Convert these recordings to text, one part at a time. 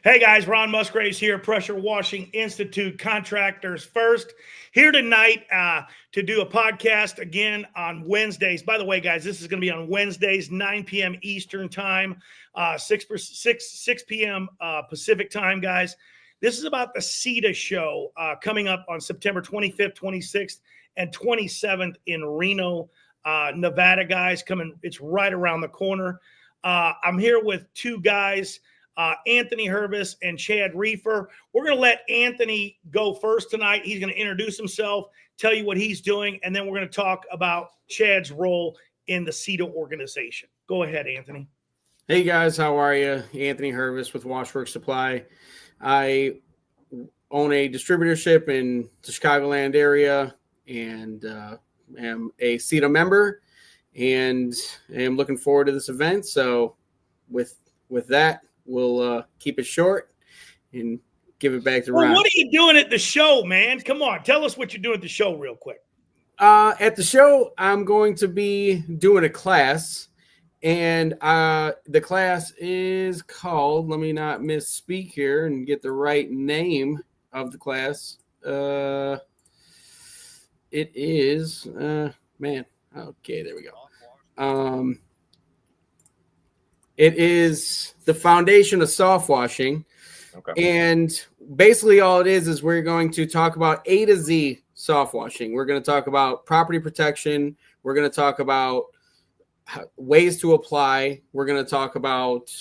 Hey guys, Ron Musgraves here, Pressure Washing Institute, Contractors First, here tonight to do a podcast again on Wednesdays. By the way, guys, this is going to be on Wednesdays, 9 p.m. Eastern Time, 6 p.m. Pacific Time, guys. This is about the CETA show coming up on September 25th, 26th, and 27th in Reno, Nevada, guys. It's right around the corner. I'm here with two guys, Anthony Hervis and Chad Reiffer. We're going to let Anthony go first tonight. He's going to introduce himself, tell you what he's doing, and then we're going to talk about Chad's role in the CETA organization. Go ahead, Anthony. Hey, guys. How are you? Anthony Hervis with Washworks Supply. I own a distributorship in the Chicagoland area and am a CETA member and am looking forward to this event. So with that, we'll keep it short and give it back to Ron. What are you doing at the show, man? Come on, tell us what you're doing at the show real quick. At the show, I'm going to be doing a class, and the class is called, let me not misspeak here and get the right name of the class. It is, man, okay, there we go. It is the foundation of soft washing. Okay. And basically all it is we're going to talk about A to Z soft washing. We're going to talk about property protection. We're going to talk about ways to apply. We're going to talk about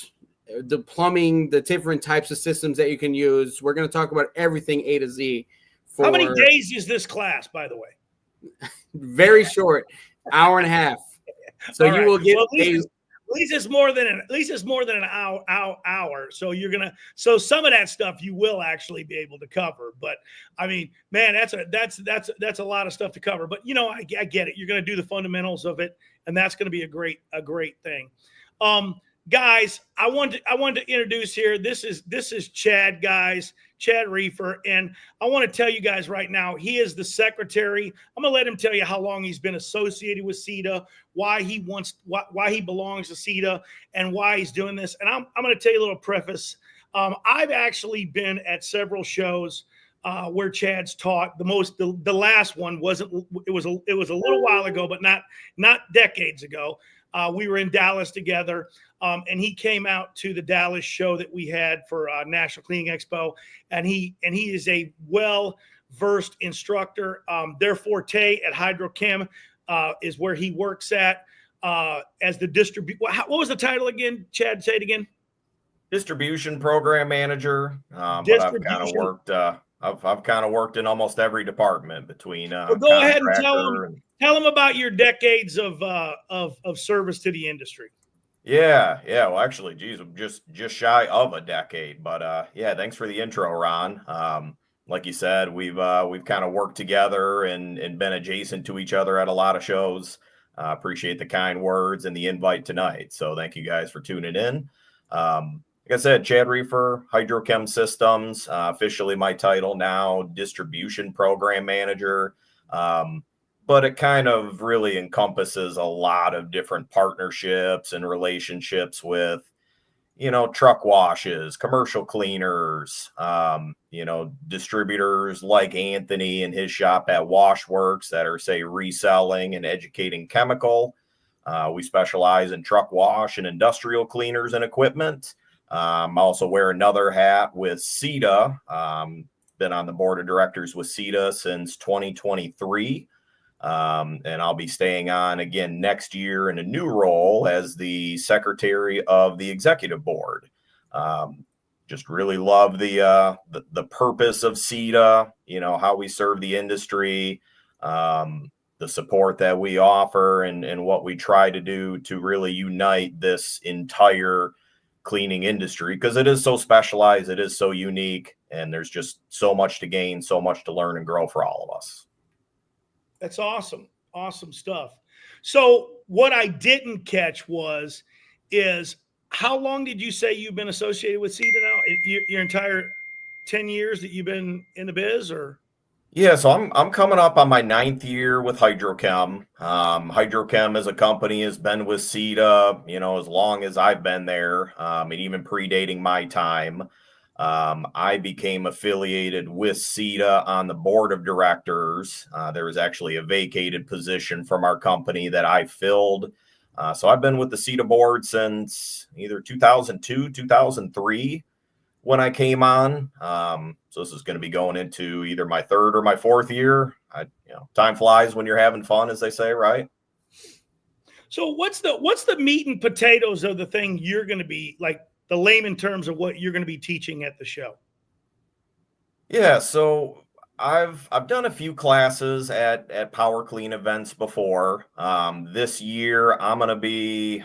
the plumbing, the different types of systems that you can use. We're going to talk about everything A to Z. How many days is this class, by the way? Very short, hour and a half. So you will get at least it's more than an hour. So some of that stuff you will actually be able to cover. But I mean, man, that's a lot of stuff to cover. But you know, I get it. You're going to do the fundamentals of it, and that's going to be a great thing. Guys, I wanted to introduce here. This is Chad, guys, Chad Reiffer, and I want to tell you guys right now, he is the secretary. I'm gonna let him tell you how long he's been associated with CETA, why he belongs to CETA, and why he's doing this. And I'm gonna tell you a little preface. I've actually been at several shows where Chad's taught. The last one wasn't. It was a little while ago, but not decades ago. We were in Dallas together, and he came out to the Dallas show that we had for National Cleaning Expo, and he is a well-versed instructor. Their forte at Hydro-Chem is where he works at as the distribution. What was the title again, Chad? Say it again. Distribution program manager. But I've kind of worked. I've kind of worked in almost every department between. Well, go ahead and tell them about your decades of service to the industry. Yeah. Well, actually, geez, I'm just shy of a decade. But yeah, thanks for the intro, Ron. Like you said, we've kind of worked together and been adjacent to each other at a lot of shows. Appreciate the kind words and the invite tonight. So thank you guys for tuning in. Like I said, Chad Reiffer, Hydro-Chem Systems, officially my title now, Distribution Program Manager. But it kind of really encompasses a lot of different partnerships and relationships with, truck washes, commercial cleaners, distributors like Anthony and his shop at Washworks that are, say, reselling and educating chemical. We specialize in truck wash and industrial cleaners and equipment. I also wear another hat with CETA. Been on the board of directors with CETA since 2023. And I'll be staying on again next year in a new role as the secretary of the executive board. Just really love the purpose of CETA, how we serve the industry, the support that we offer and what we try to do to really unite this entire cleaning industry, because it is so specialized, it is so unique, and there's just so much to gain, so much to learn and grow for all of us. That's awesome. Awesome stuff. So what I didn't catch is how long did you say you've been associated with CETA now? Your entire 10 years that you've been in the biz, or? Yeah, so I'm coming up on my 9th year with Hydro-Chem. Hydro-Chem as a company has been with CETA, as long as I've been there, and even predating my time. I became affiliated with CETA on the board of directors. There was actually a vacated position from our company that I filled. So I've been with the CETA board since either 2002, 2003 when I came on. So this is going to be going into either my third or my fourth year. Time flies when you're having fun, as they say, right? So what's the meat and potatoes of the thing you're going to be like, the layman terms of what you're going to be teaching at the show? Yeah, so I've done a few classes at PowerClean events before. This year I'm gonna be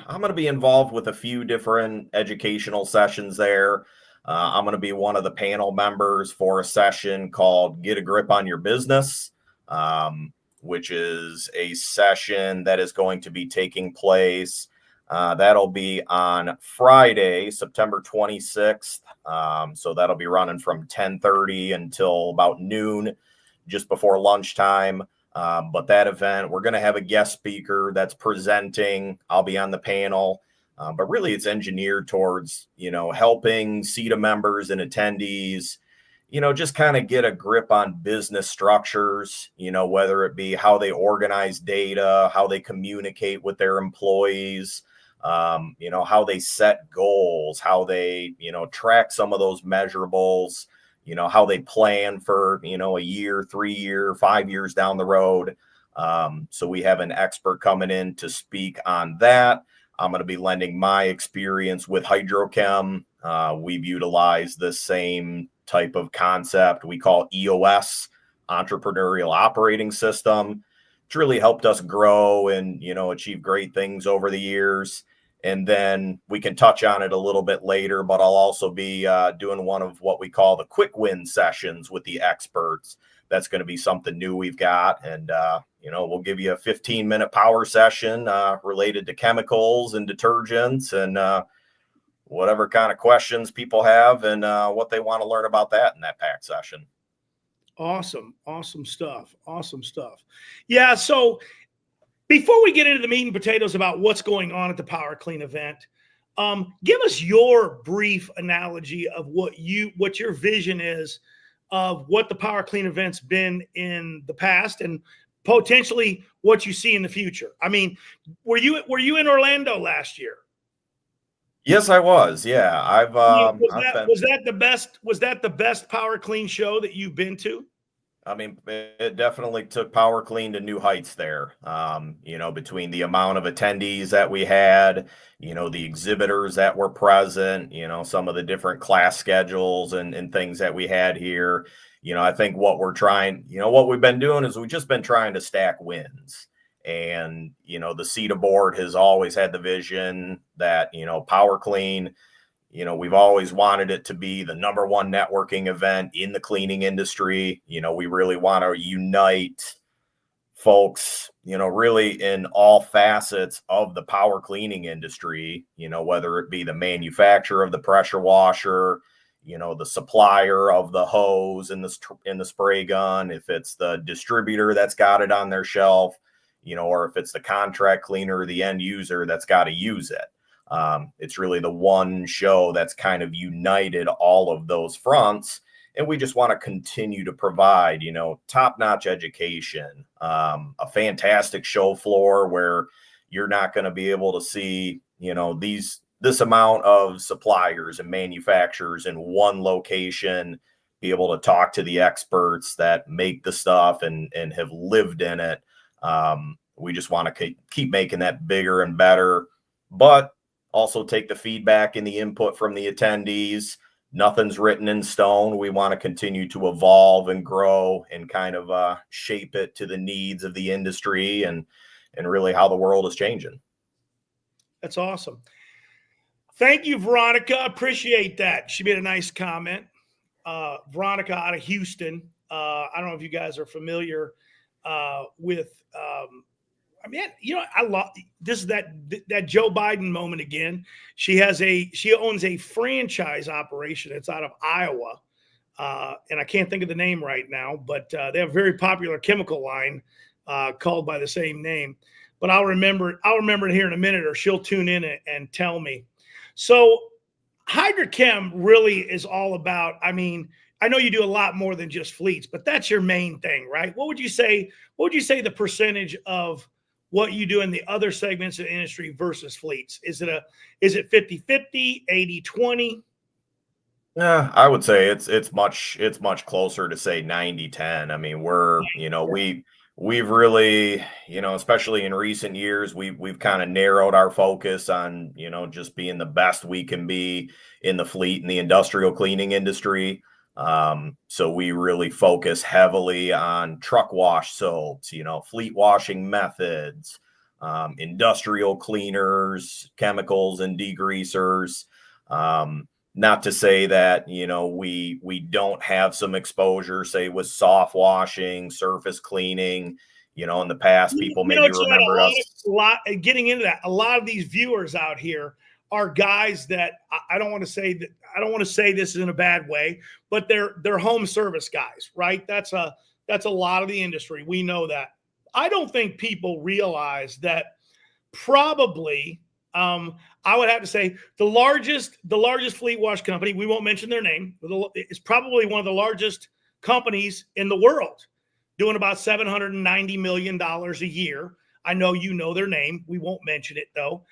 involved with a few different educational sessions there. I'm gonna be one of the panel members for a session called "Get a Grip on Your Business," which is a session that is going to be taking place. That'll be on Friday, September 26th. So that'll be running from 10:30 until about noon, just before lunchtime. But that event, we're going to have a guest speaker that's presenting. I'll be on the panel. But really, it's engineered towards, helping CETA members and attendees, just kind of get a grip on business structures, whether it be how they organize data, how they communicate with their employees, how they set goals, how they, track some of those measurables, how they plan for, a year, 3 year, 5 years down the road. So we have an expert coming in to speak on that. I'm going to be lending my experience with Hydro-Chem. We've utilized the same type of concept we call EOS, Entrepreneurial Operating System. It's really helped us grow and, achieve great things over the years. And then we can touch on it a little bit later, but I'll also be doing one of what we call the quick win sessions with the experts. That's going to be something new we've got. And, we'll give you a 15-minute power session related to chemicals and detergents and whatever kind of questions people have and what they want to learn about that in that pack session. Awesome. Awesome stuff. Awesome stuff. Yeah. So before we get into the meat and potatoes about what's going on at the PowerClean event, give us your brief analogy of what your vision is of what the PowerClean event's been in the past and potentially what you see in the future. I mean, were you in Orlando last year? Yes, I was. Yeah, was that the best PowerClean show that you've been to? I mean, it definitely took PowerClean to new heights there. Between the amount of attendees that we had, the exhibitors that were present, some of the different class schedules and things that we had here. I think what we've been doing is we've just been trying to stack wins. And, the CETA board has always had the vision that, PowerClean, we've always wanted it to be the number one networking event in the cleaning industry. We really want to unite folks, really in all facets of the power cleaning industry, whether it be the manufacturer of the pressure washer, the supplier of the hose and the spray gun, if it's the distributor that's got it on their shelf, or if it's the contract cleaner or the end user that's got to use it. It's really the one show that's kind of united all of those fronts. And we just want to continue to provide, top-notch education, a fantastic show floor where you're not going to be able to see, this amount of suppliers and manufacturers in one location, be able to talk to the experts that make the stuff and have lived in it. We just want to keep making that bigger and better, but also take the feedback and the input from the attendees. Nothing's written in stone. We want to continue to evolve and grow and kind of shape it to the needs of the industry and really how the world is changing. That's awesome. Thank you, Veronica. Appreciate that. She made a nice comment. Veronica out of Houston. I don't know if you guys are familiar with I love this is that Joe Biden moment again. She owns a franchise operation. It's out of Iowa. And I can't think of the name right now, but they have a very popular chemical line called by the same name. But I'll remember it here in a minute, or she'll tune in and tell me. So Hydro-Chem really is all about, I mean, I know you do a lot more than just fleets, but that's your main thing, right? What would you say the percentage of what you do in the other segments of the industry versus fleets? Is it 50-50, 80-20? Yeah, I would say it's much closer to say 90-10. I mean, we've really, especially in recent years, we've kind of narrowed our focus on, just being the best we can be in the fleet and the industrial cleaning industry. So we really focus heavily on truck wash soaps, fleet washing methods, industrial cleaners, chemicals and degreasers. Not to say that, we don't have some exposure, say, with soft washing, surface cleaning. In the past, people maybe remember us. Getting into that, a lot of these viewers out here are guys that I don't want to say this in a bad way, but they're home service guys, right? That's a lot of the industry. We know that. I don't think people realize that probably I would have to say the largest fleet wash company, we won't mention their name, is probably one of the largest companies in the world, doing about $790 million a year. I know you know their name. We won't mention it though.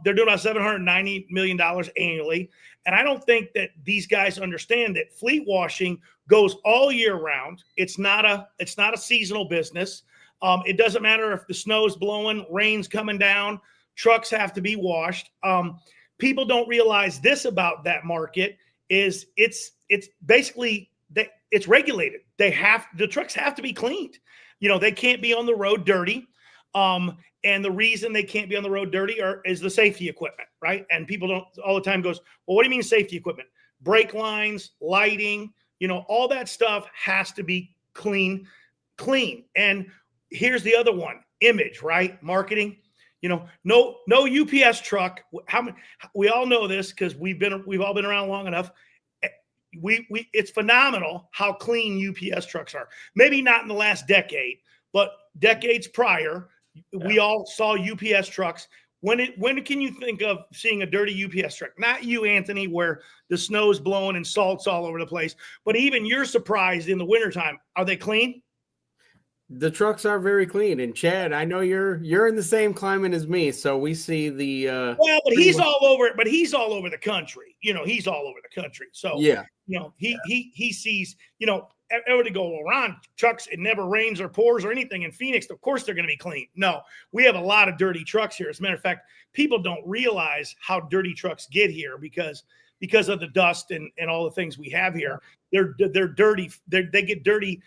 They're doing about $790 million annually. And I don't think that these guys understand that fleet washing goes all year round. It's not a seasonal business. It doesn't matter if the snow's blowing, rain's coming down, trucks have to be washed. People don't realize this about that market is it's basically it's regulated. The trucks have to be cleaned. They can't be on the road dirty. And the reason they can't be on the road dirty is the safety equipment, right? And people don't all the time goes, well, what do you mean safety equipment? Brake lines, lighting, all that stuff has to be clean. And here's the other one, image, right? Marketing. No UPS truck. We all know this because we've all been around long enough. It's phenomenal how clean UPS trucks are. Maybe not in the last decade, but decades prior, we all saw UPS trucks. When can you think of seeing a dirty UPS truck? Not you, Anthony, where the snow's blowing and salt's all over the place, but even you're surprised in the wintertime. Are they clean? The trucks are very clean. And Chad, I know you're in the same climate as me, so we see the but he's all over it. But he's all over the country. He's all over the country. So yeah, he sees. Everybody go around trucks. It never rains or pours or anything in Phoenix. Of course, they're going to be clean. No, we have a lot of dirty trucks here. As a matter of fact, people don't realize how dirty trucks get here because of the dust and all the things we have here. They're dirty. They get dirty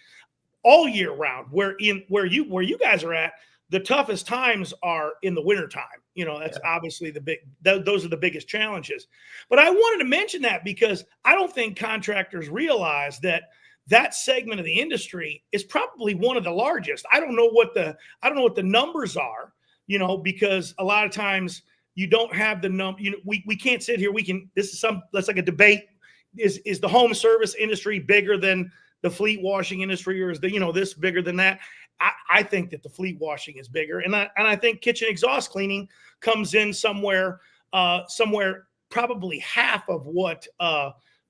all year round. Where you guys are at, the toughest times are in the wintertime. That's obviously those are the biggest challenges. But I wanted to mention that because I don't think contractors realize that segment of the industry is probably one of the largest. I don't know what the numbers are, because a lot of times you don't have the number. We can't sit here. That's like a debate. Is the home service industry bigger than the fleet washing industry, or is this bigger than that? I think that the fleet washing is bigger, and I think kitchen exhaust cleaning comes in somewhere probably half of what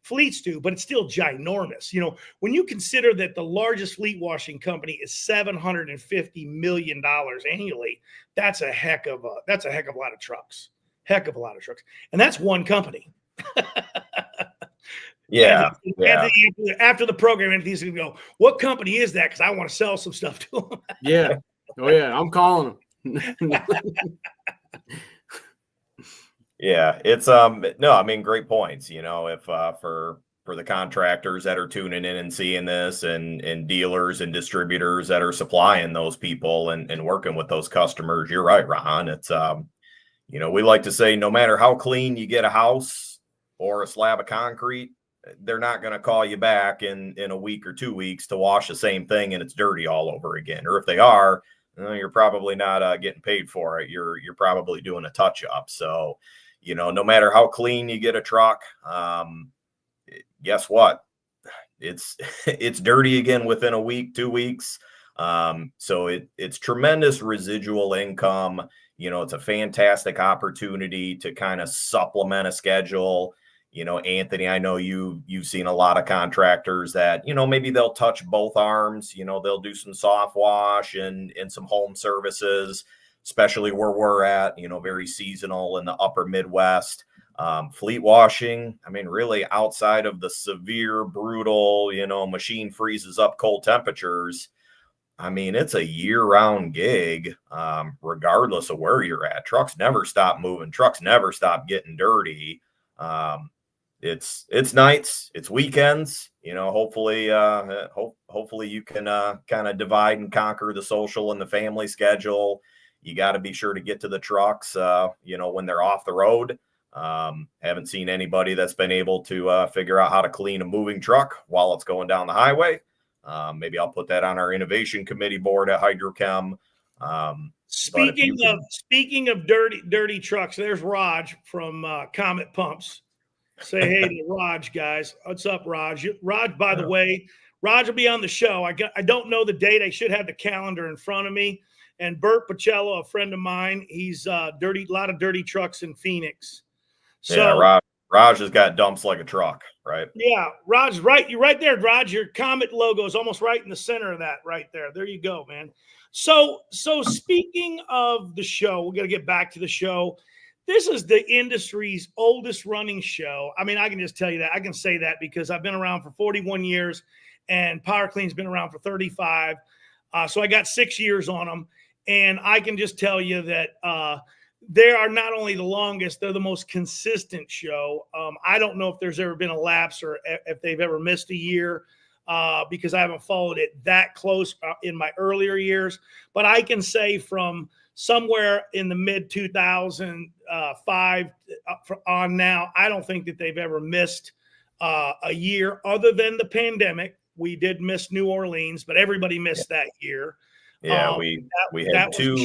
fleets do, but it's still ginormous. When you consider that the largest fleet washing company is $750 million annually, that's a heck of a lot of trucks. And that's one company. Yeah. Anthony, after the program, Anthony's going to go, what company is that? Because I want to sell some stuff to him. Yeah. Oh, yeah. I'm calling them. Yeah. It's, no, I mean, great points. If for the contractors that are tuning in and seeing this and dealers and distributors that are supplying those people and working with those customers, you're right, Ron. It's, we like to say no matter how clean you get a house or a slab of concrete, they're not going to call you back in a week or 2 weeks to wash the same thing and it's dirty all over again. Or if they are, you're probably not getting paid for it. You're probably doing a touch up. So, no matter how clean you get a truck, guess what? It's dirty again within a week, 2 weeks. So it's tremendous residual income. It's a fantastic opportunity to kind of supplement a schedule. Anthony, I know you've seen a lot of contractors that, maybe they'll touch both arms, they'll do some soft wash and some home services, especially where we're at, very seasonal in the upper Midwest. Fleet washing, I mean, really outside of the severe, brutal, machine freezes up cold temperatures. I mean, it's a year-round gig, regardless of where you're at. Trucks never stop moving. Trucks never stop getting dirty. It's nights, it's weekends, hopefully you can kind of divide and conquer the social and the family schedule. You got to be sure to get to the trucks, when they're off the road. Haven't seen anybody that's been able to figure out how to clean a moving truck while it's going down the highway. Maybe I'll put that on our innovation committee board at Hydro-Chem. Speaking of dirty trucks, there's Raj from Comet Pumps. Say hey to Raj, guys. What's up, Raj? Raj, by the way, Raj will be on the show. I don't know the date. I should have the calendar in front of me. And Bert Pacello, a friend of mine, he's a lot of dirty trucks in Phoenix. So yeah, Raj has got dumps like a truck, right? Yeah, Raj, right. You're right there, Raj. Your Comet logo is almost right in the center of that right there. There you go, man. So speaking of the show, we're going to get back to the show. This is the industry's oldest running show. I mean, I can just tell you that. I can say that because I've been around for 41 years and PowerClean's been around for 35. So I got 6 years on them. And I can just tell you that they are not only the longest, they're the most consistent show. I don't know if there's ever been a lapse or if they've ever missed a year because I haven't followed it that close in my earlier years. But I can say from somewhere in the mid 2005 on now, I don't think that they've ever missed a year other than the pandemic. We did miss New Orleans, but everybody missed that year. Yeah, we had two.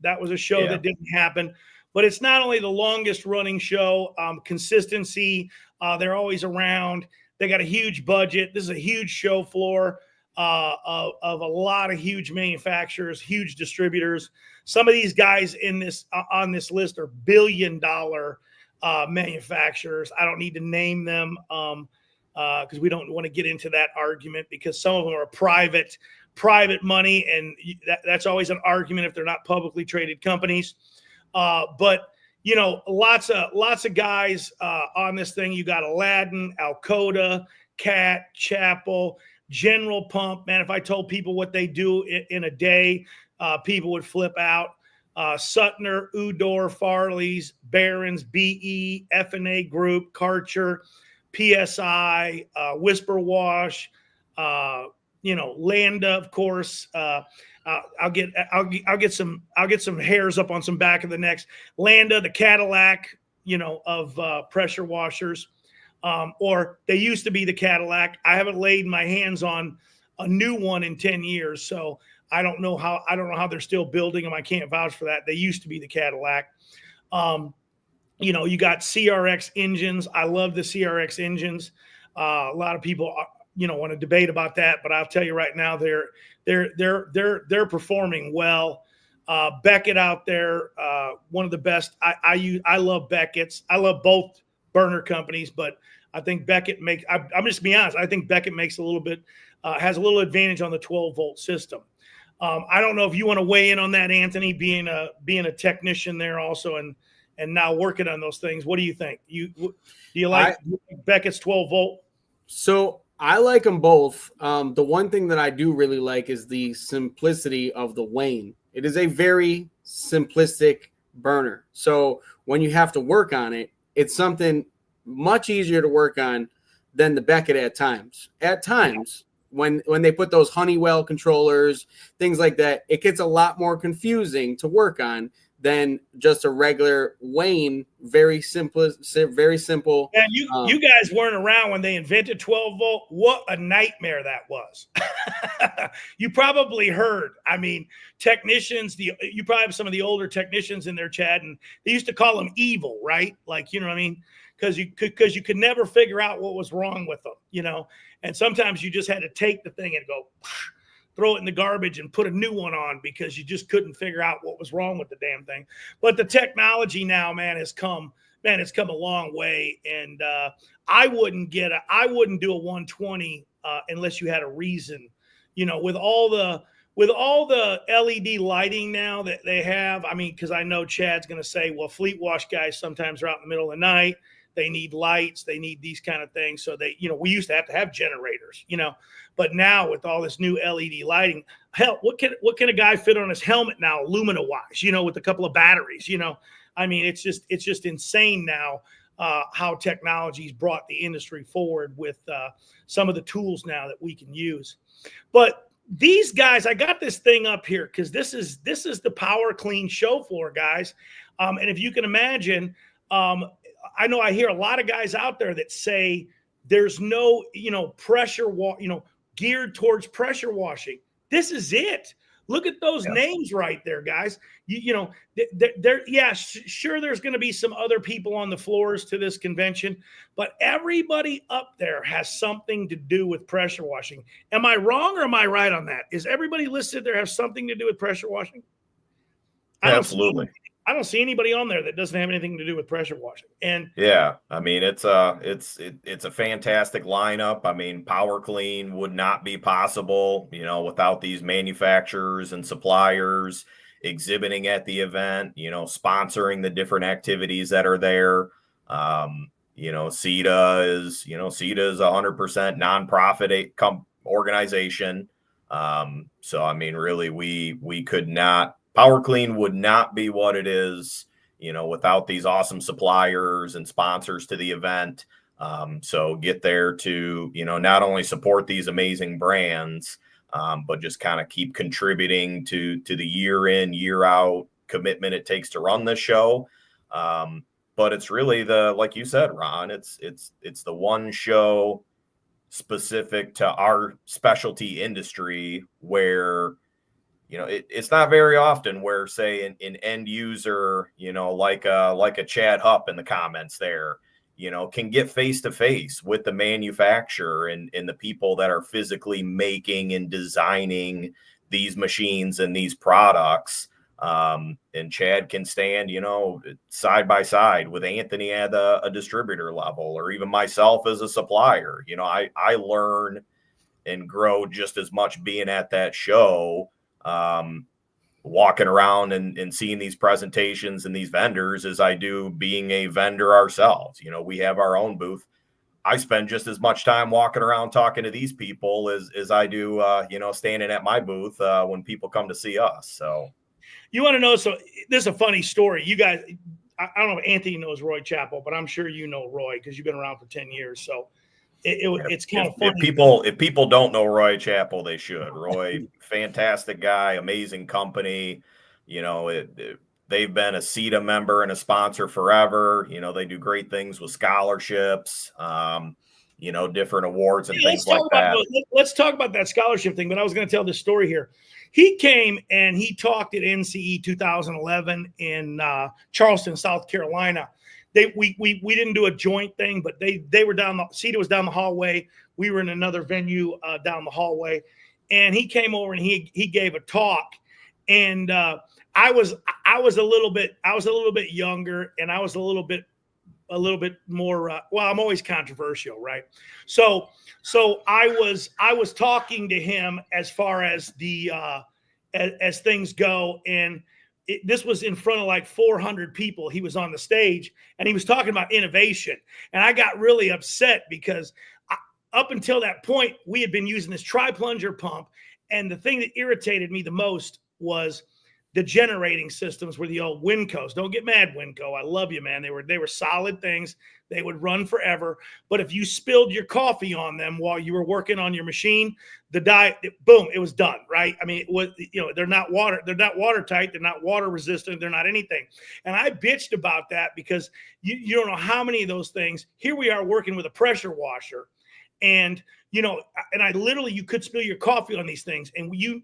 That was a show that didn't happen. But it's not only the longest running show, consistency. They're always around. They got a huge budget. This is a huge show floor of a lot of huge manufacturers, huge distributors. Some of these guys on this list are billion-dollar manufacturers. I don't need to name them because we don't want to get into that argument because some of them are private money, and that's always an argument if they're not publicly traded companies. But lots of guys on this thing. You got Aladdin, Alcoda, Cat, Chapel, General Pump. Man, if I told people what they do in a day, people would flip out. Suttner, Udor, Farley's, Barron's, BE, F&A Group, Karcher, PSI, Whisper Wash, Landa, of course. I'll get some hairs up on some back of the necks. Landa, the Cadillac, of pressure washers, or they used to be the Cadillac. I haven't laid my hands on a new one in 10 years, so I don't know how they're still building them. I can't vouch for that. They used to be the Cadillac. You got CRX engines. I love the CRX engines. A lot of people want to debate about that, but I'll tell you right now, they're performing well. Beckett out there, one of the best. I love Beckett's. I love both burner companies, but I think Beckett I'm just be honest. I think Beckett makes a little bit, has a little advantage on the 12-volt system. I don't know if you want to weigh in on that, Anthony, being a technician there also, and now working on those things. What do you think? Do you like Beckett's 12-volt? So I like them both. The one thing that I do really like is the simplicity of the Wayne. It is a very simplistic burner. So when you have to work on it, it's something much easier to work on than the Beckett at times. At times, when they put those Honeywell controllers, things like that, it gets a lot more confusing to work on than just a regular Wayne. Very simple. And you guys weren't around when they invented 12-volt. What a nightmare that was. You probably heard. I mean, technicians, you probably have some of the older technicians in there, Chad, and they used to call them evil, right? Like, you know what I mean? Because you could never figure out what was wrong with them, and sometimes you just had to take the thing and go throw it in the garbage and put a new one on because you just couldn't figure out what was wrong with the damn thing. But the technology now, man, has come man, it's come a long way. And I wouldn't do a 120 unless you had a reason, with all the LED lighting now that they have. I mean, because I know Chad's going to say, well, fleet wash guys sometimes are out in the middle of the night. They need lights. They need these kind of things. So they, we used to have generators, but now with all this new LED lighting, hell, what can a guy fit on his helmet now, Lumina wise, with a couple of batteries, I mean, it's just insane now how technology's brought the industry forward with some of the tools now that we can use. But these guys, I got this thing up here because this is the PowerClean show floor, guys. And if you can imagine, I know I hear a lot of guys out there that say there's no, pressure geared towards pressure washing. This is it. Look at those names right there, guys. Sure, there's going to be some other people on the floors to this convention, but everybody up there has something to do with pressure washing. Am I wrong or am I right on that? Is everybody listed there have something to do with pressure washing? Absolutely. I don't see anybody on there that doesn't have anything to do with pressure washing. And yeah, I mean, it's a fantastic lineup. I mean, PowerClean would not be possible, without these manufacturers and suppliers exhibiting at the event, sponsoring the different activities that are there. CETA is 100% nonprofit organization. So, I mean, really, we could not. PowerClean would not be what it is, without these awesome suppliers and sponsors to the event. So get there to, not only support these amazing brands, but just kind of keep contributing to the year in, year out commitment it takes to run this show. But it's really like you said, Ron, it's the one show specific to our specialty industry where, it's not very often where, say, an end user, like a Chad Hupp in the comments there, can get face to face with the manufacturer and the people that are physically making and designing these machines and these products. And Chad can stand, side by side with Anthony at a distributor level, or even myself as a supplier. I learn and grow just as much being at that show, walking around and seeing these presentations and these vendors as I do being a vendor ourselves. We have our own booth. I spend just as much time walking around talking to these people as I do, standing at my booth when people come to see us. So you want to know, so this is a funny story. You guys, I don't know if Anthony knows Roy Chappell, but I'm sure you know Roy because you've been around for 10 years. So it's kind of funny. If people don't know Roy Chappell, they should. Roy, fantastic guy, amazing company. They've been a CETA member and a sponsor forever. They do great things with scholarships, different awards and things like that. Let's talk about that scholarship thing. But I was going to tell this story here. He came and he talked at NCE 2011 in Charleston, South Carolina. We didn't do a joint thing, but they were CETA was down the hallway. We were in another venue down the hallway, and he came over and he gave a talk. And I was a little bit younger, and I was a little bit more. I'm always controversial, right? So I was talking to him as far as the as things go, and this was in front of like 400 people. He was on the stage and he was talking about innovation. And I got really upset because up until that point, we had been using this tri-plunger pump. And the thing that irritated me the most was the generating systems were the old Wincos. Don't get mad, Winco. I love you, man. They were solid things. They would run forever. But if you spilled your coffee on them while you were working on your machine, boom, it was done, right? I mean, it was, they're not watertight. They're not water resistant. They're not anything. And I bitched about that because you don't know how many of those things. Here we are working with a pressure washer. And, and I literally, you could spill your coffee on these things. And you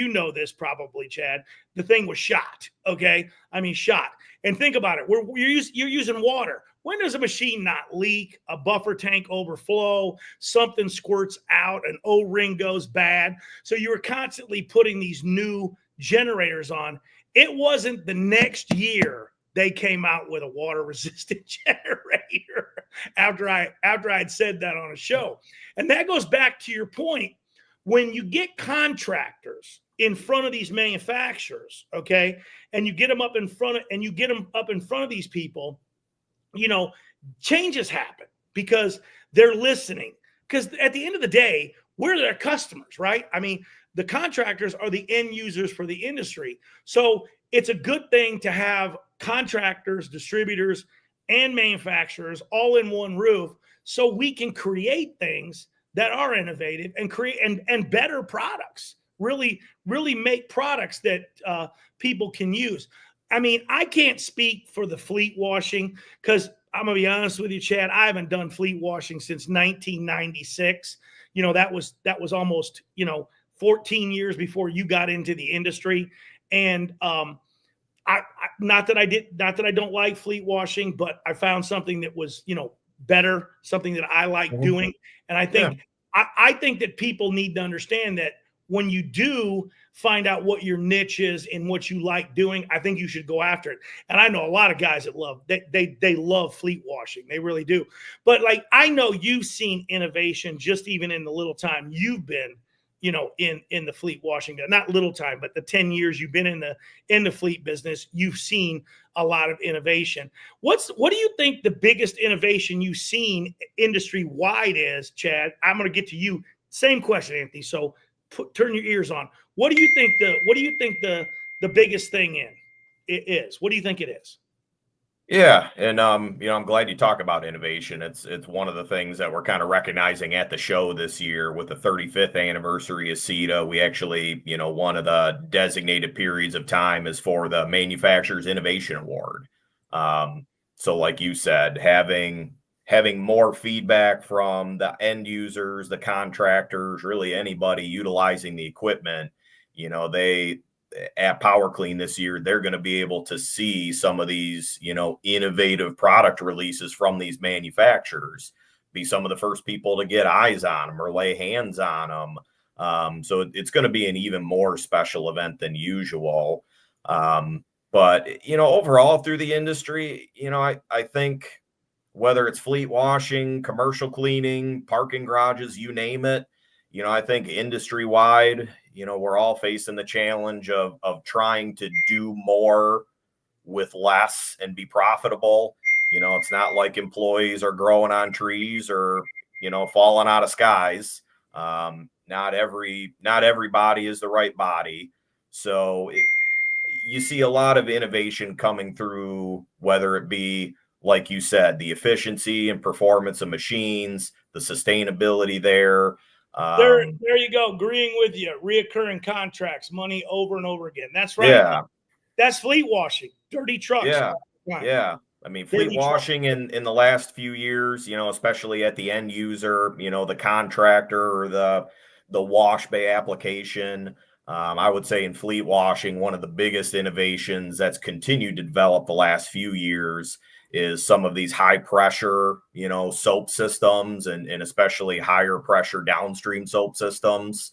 know this probably, Chad, the thing was shot. Okay. I mean, shot. And think about it. You're using water. When does a machine not leak, a buffer tank overflow, something squirts out, an O-ring goes bad? So you were constantly putting these new generators on. It wasn't the next year they came out with a water resistant generator after I'd said that on a show. And that goes back to your point. When you get contractors in front of these manufacturers, okay, and you get them up in front of these people, changes happen because they're listening. Because at the end of the day, we're their customers, right? I mean, the contractors are the end users for the industry. So it's a good thing to have contractors, distributors, and manufacturers all in one roof so we can create things that are innovative and create and better products, really make products that people can use. I mean, I can't speak for the fleet washing because I'm going to be honest with you, Chad, I haven't done fleet washing since 1996. That was almost, 14 years before you got into the industry. And not that I don't like fleet washing, but I found something that was, better, something that I like doing. And I think, I think that people need to understand that when you do find out what your niche is and what you like doing, I think you should go after it. And I know a lot of guys that they love fleet washing. They really do. But I know you've seen innovation just even in the little time you've been, in the fleet washing, not little time, but the 10 years you've been in the fleet business, you've seen a lot of innovation. What do you think the biggest innovation you've seen industry wide is, Chad? I'm going to get to you. Same question, Anthony. So turn your ears on. What do you think the biggest thing is? What do you think it is? Yeah, and I'm glad you talk about innovation. It's one of the things that we're kind of recognizing at the show this year with the 35th anniversary of CETA. We actually, one of the designated periods of time is for the Manufacturers Innovation Award. So like you said, having more feedback from the end users, the contractors, really anybody utilizing the equipment, they at PowerClean this year, they're going to be able to see some of these, innovative product releases from these manufacturers, be some of the first people to get eyes on them or lay hands on them. So it's going to be an even more special event than usual. But, overall through the industry, I think whether it's fleet washing, commercial cleaning, parking garages, you name it, I think industry wide, we're all facing the challenge of trying to do more with less and be profitable. It's not like employees are growing on trees or, falling out of skies. Not every body is the right body. So you see a lot of innovation coming through, whether it be, like you said, the efficiency and performance of machines, the sustainability there. There you go. Agreeing with you. Reoccurring contracts, money over and over again. That's right. Yeah. That's fleet washing. Dirty trucks. Yeah. Yeah. I mean, fleet washing in the last few years, especially at the end user, the contractor or the wash bay application. I would say in fleet washing, one of the biggest innovations that's continued to develop the last few years is some of these high pressure, soap systems and especially higher pressure downstream soap systems.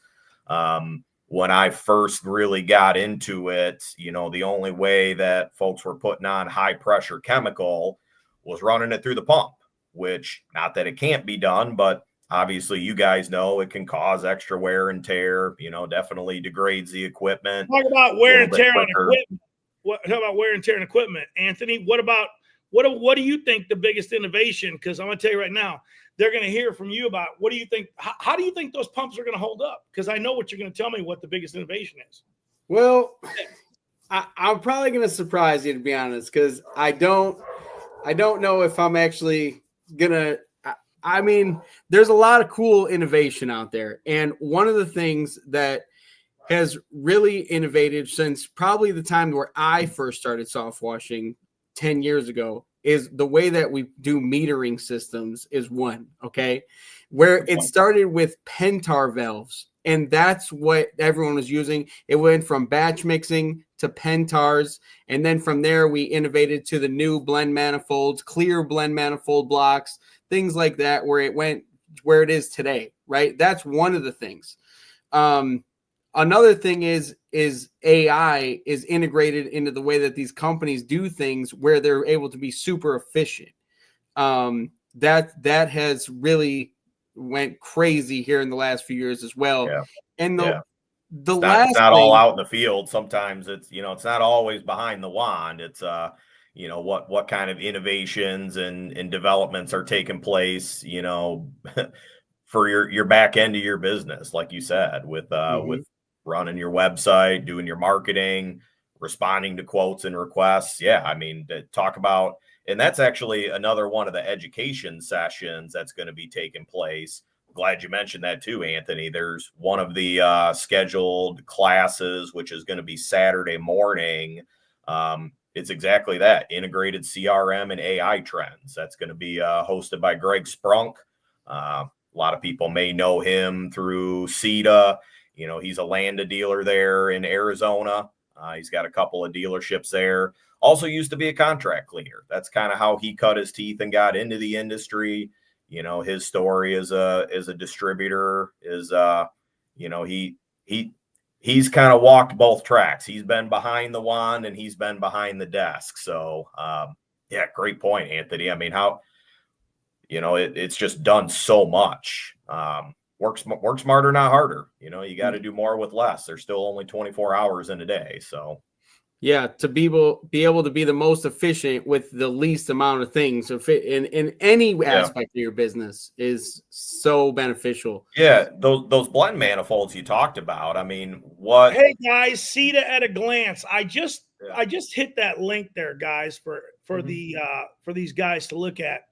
When I first really got into it, the only way that folks were putting on high pressure chemical was running it through the pump, which not that it can't be done, but obviously you guys know it can cause extra wear and tear, definitely degrades the equipment. Talk about wear and tear on equipment. Talk about wear and tear on equipment. Anthony, what do you think the biggest innovation? Because I'm going to tell you right now, they're going to hear from you about what do you think? How do you think those pumps are going to hold up? Because I know what you're going to tell me what the biggest innovation is. Well, I'm probably going to surprise you, to be honest, because I don't know if I'm actually going to. I mean, there's a lot of cool innovation out there. And one of the things that has really innovated since probably the time where I first started soft washing 10 years ago is the way that we do metering systems is one, okay? Where it started with pentar valves, and that's what everyone was using. It went from batch mixing to pentars, and then from there we innovated to the new blend manifolds, clear blend manifold blocks, things like that, where it went where it is today, right? That's one of the things. another thing is AI is integrated into the way that these companies do things, where they're able to be super efficient. That has really went crazy here in the last few years as well. Yeah. And it's last not thing, all out in the field. Sometimes it's, it's not always behind the wand. It's what kind of innovations and developments are taking place, for your back end of your business, like you said, with running your website, doing your marketing, responding to quotes and requests. Yeah, I mean, to talk about, and that's actually another one of the education sessions that's going to be taking place. Glad you mentioned that too, Anthony. There's one of the scheduled classes, which is going to be Saturday morning. It's exactly that, integrated CRM and AI trends. That's going to be hosted by Greg Sprunk. A lot of people may know him through CETA. He's a Landa dealer there in Arizona. He's got a couple of dealerships there. Also used to be a contract cleaner. That's kind of how he cut his teeth and got into the industry. His story as a distributor is, he's kind of walked both tracks. He's been behind the wand and he's been behind the desk. So, yeah, great point, Anthony. I mean, how, it's just done so much. Work smarter, not harder. You got to do more with less. There's still only 24 hours in a day. So, yeah, to be able to be the most efficient with the least amount of things in any aspect of your business is so beneficial. Yeah, those blend manifolds you talked about. I mean, what? Hey guys, CETA at a glance. I just hit that link there, guys, for these guys to look at.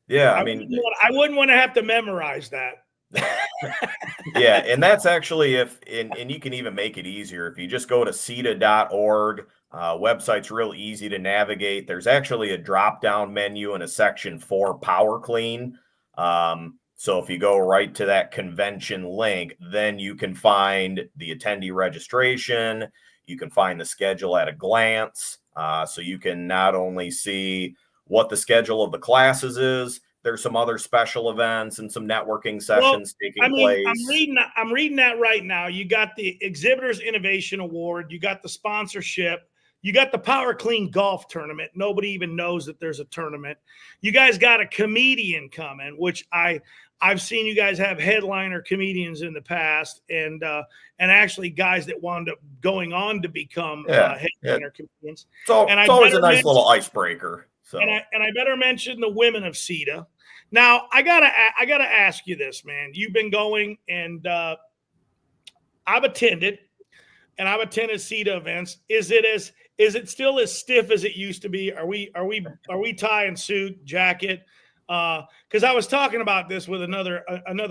Yeah, I wouldn't want to have to memorize that. Yeah, and that's actually and you can even make it easier if you just go to CETA.org. Website's real easy to navigate. There's actually a drop-down menu and a section for PowerClean. So if you go right to that convention link, then you can find the attendee registration. You can find the schedule at a glance. So you can not only see what the schedule of the classes is, there's some other special events and some networking sessions taking place. I'm reading that right now. You got the Exhibitors Innovation Award. You got the sponsorship. You got the PowerClean golf tournament. Nobody even knows that there's a tournament. You guys got a comedian coming, which I've seen you guys have headliner comedians in the past, and actually guys that wound up going on to become headliner comedians. So it's always a nice little icebreaker. So. And I better mention the women of CETA. Now I gotta ask you this, man. You've been going, and I've attended CETA events. Is it still as stiff as it used to be? Are we tie and suit, jacket? Because I was talking about this with another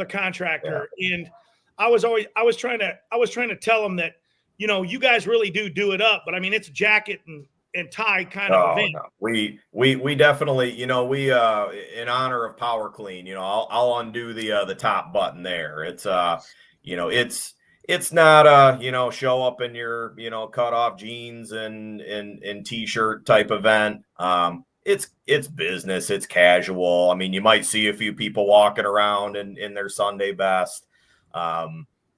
contractor, and I was trying to tell them that you guys really do it up, but I mean it's jacket and tie kind of event. No. We definitely, we in honor of PowerClean, I'll undo the top button there. It's it's not show up in your cut off jeans and t-shirt type event. It's business, it's casual. I mean, you might see a few people walking around in their Sunday best.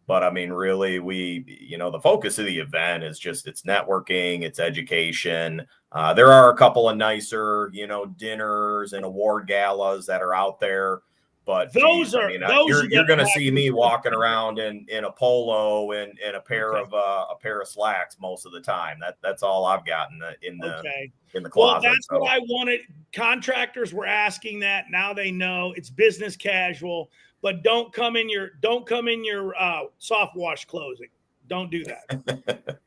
But I mean, really, the focus of the event is just it's networking, it's education. There are a couple of nicer, dinners and award galas that are out there. But you're going to see me walking around in a polo and a pair of slacks most of the time. That's all I've got in the closet. Well, that's what I wanted. Contractors were asking that. Now they know it's business casual. But don't come in your soft wash clothing. Don't do that.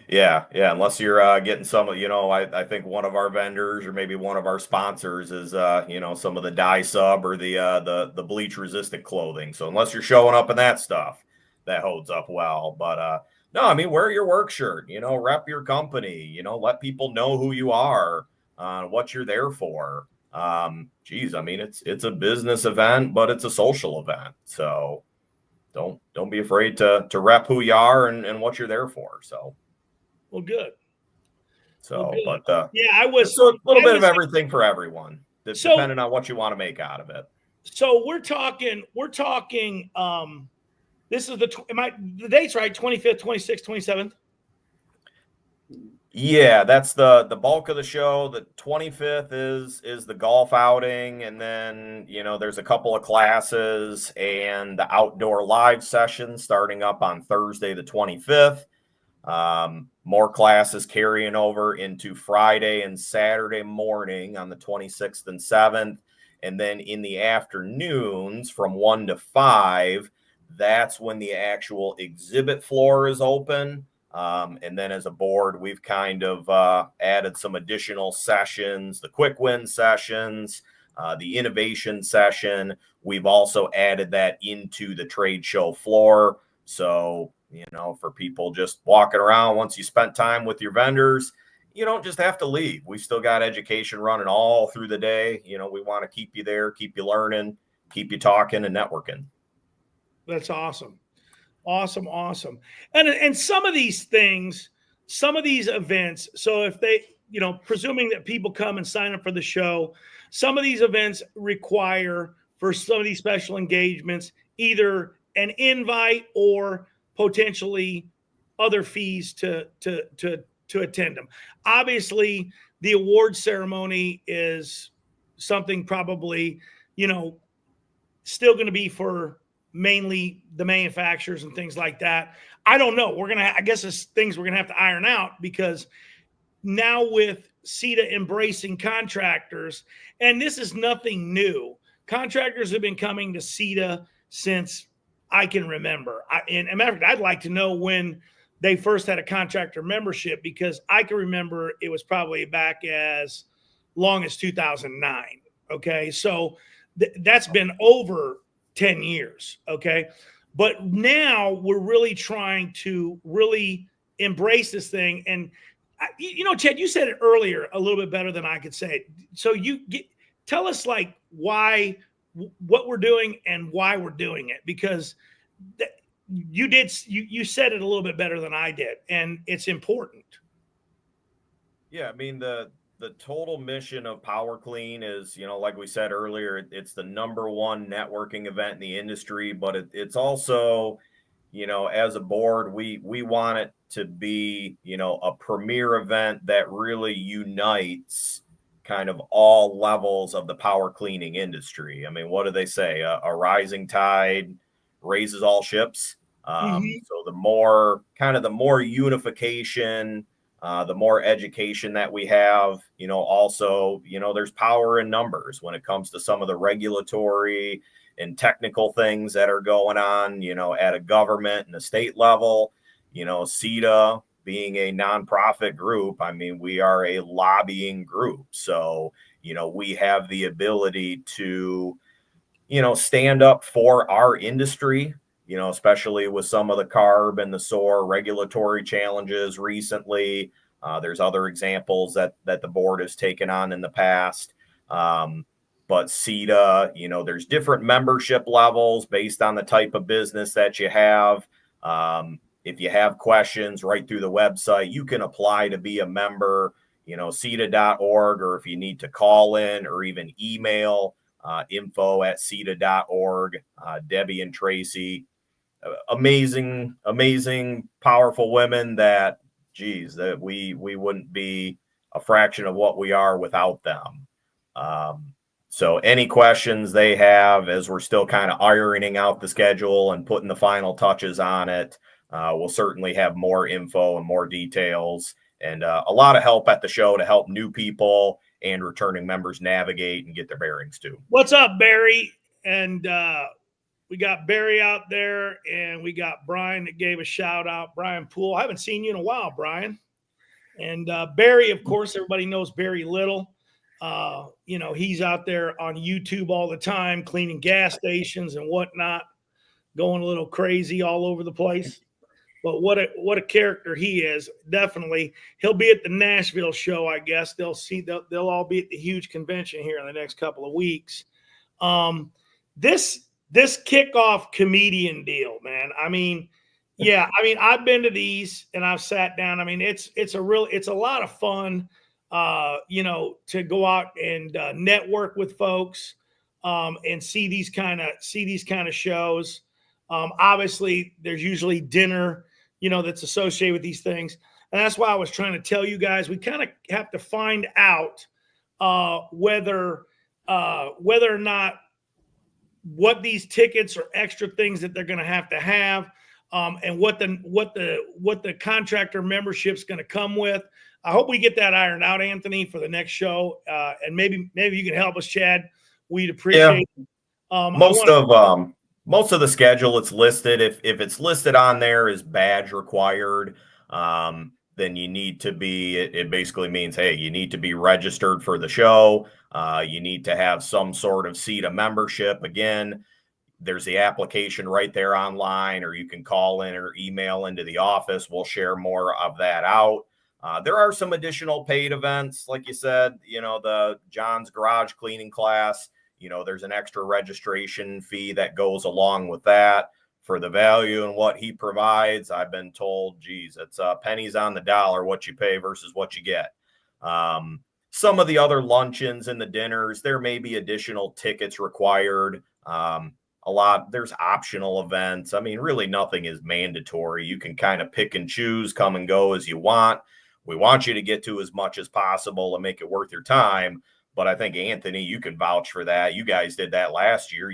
Yeah. Unless you're getting some, I think one of our vendors or maybe one of our sponsors is, some of the dye sub or the bleach resistant clothing. So unless you're showing up in that stuff, that holds up well. But no, I mean, wear your work shirt. Rep your company. Let people know who you are, what you're there for. I mean, it's a business event, but it's a social event. So don't be afraid to rep who you are and what you're there for. So, well, good. So, good. But I was a little bit of everything for everyone, depending on what you want to make out of it. So we're talking This is the date's right, 25th, 26th, 27th. Yeah, that's the bulk of the show. The 25th is the golf outing, and then there's a couple of classes and the outdoor live session starting up on Thursday the 25th. More classes carrying over into Friday and Saturday morning on the 26th and 7th, and then in the afternoons from 1 to 5, that's when the actual exhibit floor is open. And then as a board, we've kind of added some additional sessions, the quick win sessions, the innovation session. We've also added that into the trade show floor. So, for people just walking around, once you spent time with your vendors, you don't just have to leave. We still got education running all through the day. We want to keep you there, keep you learning, keep you talking and networking. That's awesome. Awesome. And some of these things, some of these events, so if they, presuming that people come and sign up for the show, some of these events require, for some of these special engagements, either an invite or potentially other fees to attend them. Obviously, the award ceremony is something probably, still going to be for mainly the manufacturers and things like that. I don't know. I guess it's things we're going to have to iron out, because now with CETA embracing contractors, and this is nothing new. Contractors have been coming to CETA since I can remember. And as a matter of fact, I'd like to know when they first had a contractor membership, because I can remember it was probably back as long as 2009. Okay. So that's been over 10 years. Okay. But now we're really trying to really embrace this thing. And, Chad, you said it earlier a little bit better than I could say it. So tell us what we're doing and why we're doing it, because you said it a little bit better than I did, and it's important. Yeah, I mean, the total mission of PowerClean is, like we said earlier, it's the #1 networking event in the industry, but it's also, as a board, we want it to be, a premier event that really unites kind of all levels of the power cleaning industry. I mean, what do they say? A rising tide raises all ships. So the more unification, the more education that we have, also, there's power in numbers when it comes to some of the regulatory and technical things that are going on, at a government and a state level. CETA being a nonprofit group, I mean, we are a lobbying group. So, we have the ability to, stand up for our industry, especially with some of the CARB and the SOAR regulatory challenges recently. There's other examples that the board has taken on in the past. But CETA, there's different membership levels based on the type of business that you have. If you have questions right through the website, you can apply to be a member, CETA.org, or if you need to call in or even email info@CETA.org. Debbie and Tracy, amazing, powerful women that we wouldn't be a fraction of what we are without them. So any questions they have, as we're still kind of ironing out the schedule and putting the final touches on it, we'll certainly have more info and more details, and a lot of help at the show to help new people and returning members navigate and get their bearings too. What's up, Barry? And we got Barry out there, and we got Brian that gave a shout out, Brian Poole. I haven't seen you in a while, Brian. And Barry, of course, everybody knows Barry Little. He's out there on YouTube all the time, cleaning gas stations and whatnot, going a little crazy all over the place. But what a character he is. Definitely. He'll be at the Nashville show, I guess. They'll all be at the huge convention here in the next couple of weeks. This kickoff comedian deal, man. I mean, I've been to these and I've sat down. I mean, it's a lot of fun, to go out and network with folks, and see these kind of shows. Obviously, there's usually dinner, that's associated with these things. And that's why I was trying to tell you guys, we kind of have to find out whether or not what these tickets or extra things that they're going to have, and what the contractor membership's going to come with. I hope we get that ironed out, Anthony, for the next show. And maybe you can help us, Chad. We'd appreciate it. Most of the schedule, it's listed. If it's listed on there as badge required, then you need to be, it basically means, hey, you need to be registered for the show. You need to have some sort of CETA membership. Again, there's the application right there online, or you can call in or email into the office. We'll share more of that out. There are some additional paid events. Like you said, the John's garage cleaning class, there's an extra registration fee that goes along with that. For the value and what he provides, I've been told, geez, it's pennies on the dollar what you pay versus what you get. Some of the other luncheons and the dinners, there may be additional tickets required. There's optional events. I mean, really nothing is mandatory. You can kind of pick and choose, come and go as you want. We want you to get to as much as possible and make it worth your time. But I think, Anthony, you can vouch for that. You guys did that last year.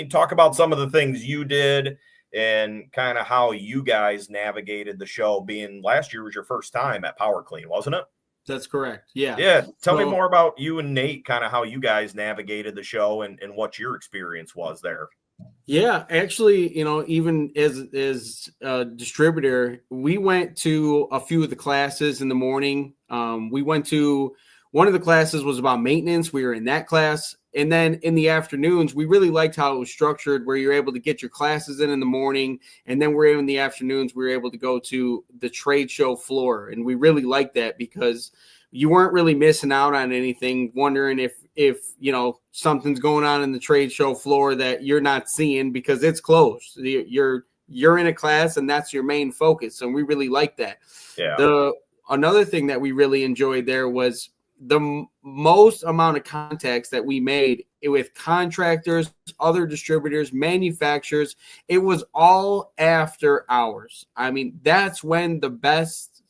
Talk about some of the things you did and kind of how you guys navigated the show, being last year was your first time at PowerClean, wasn't it? That's correct. Yeah. Yeah. Tell me more about you and Nate, kind of how you guys navigated the show and what your experience was there. Yeah, actually, even as a distributor, we went to a few of the classes in the morning. We went to one of the classes was about maintenance. We were in that class. And then in the afternoons, we really liked how it was structured, where you're able to get your classes in the morning. And then in the afternoons, we were able to go to the trade show floor. And we really liked that because you weren't really missing out on anything, wondering if something's going on in the trade show floor that you're not seeing because it's closed. You're in a class and that's your main focus. And we really liked that. Yeah. Another thing that we really enjoyed there was the most amount of contacts that we made with contractors, other distributors, manufacturers. It was all after hours. I mean, that's when the best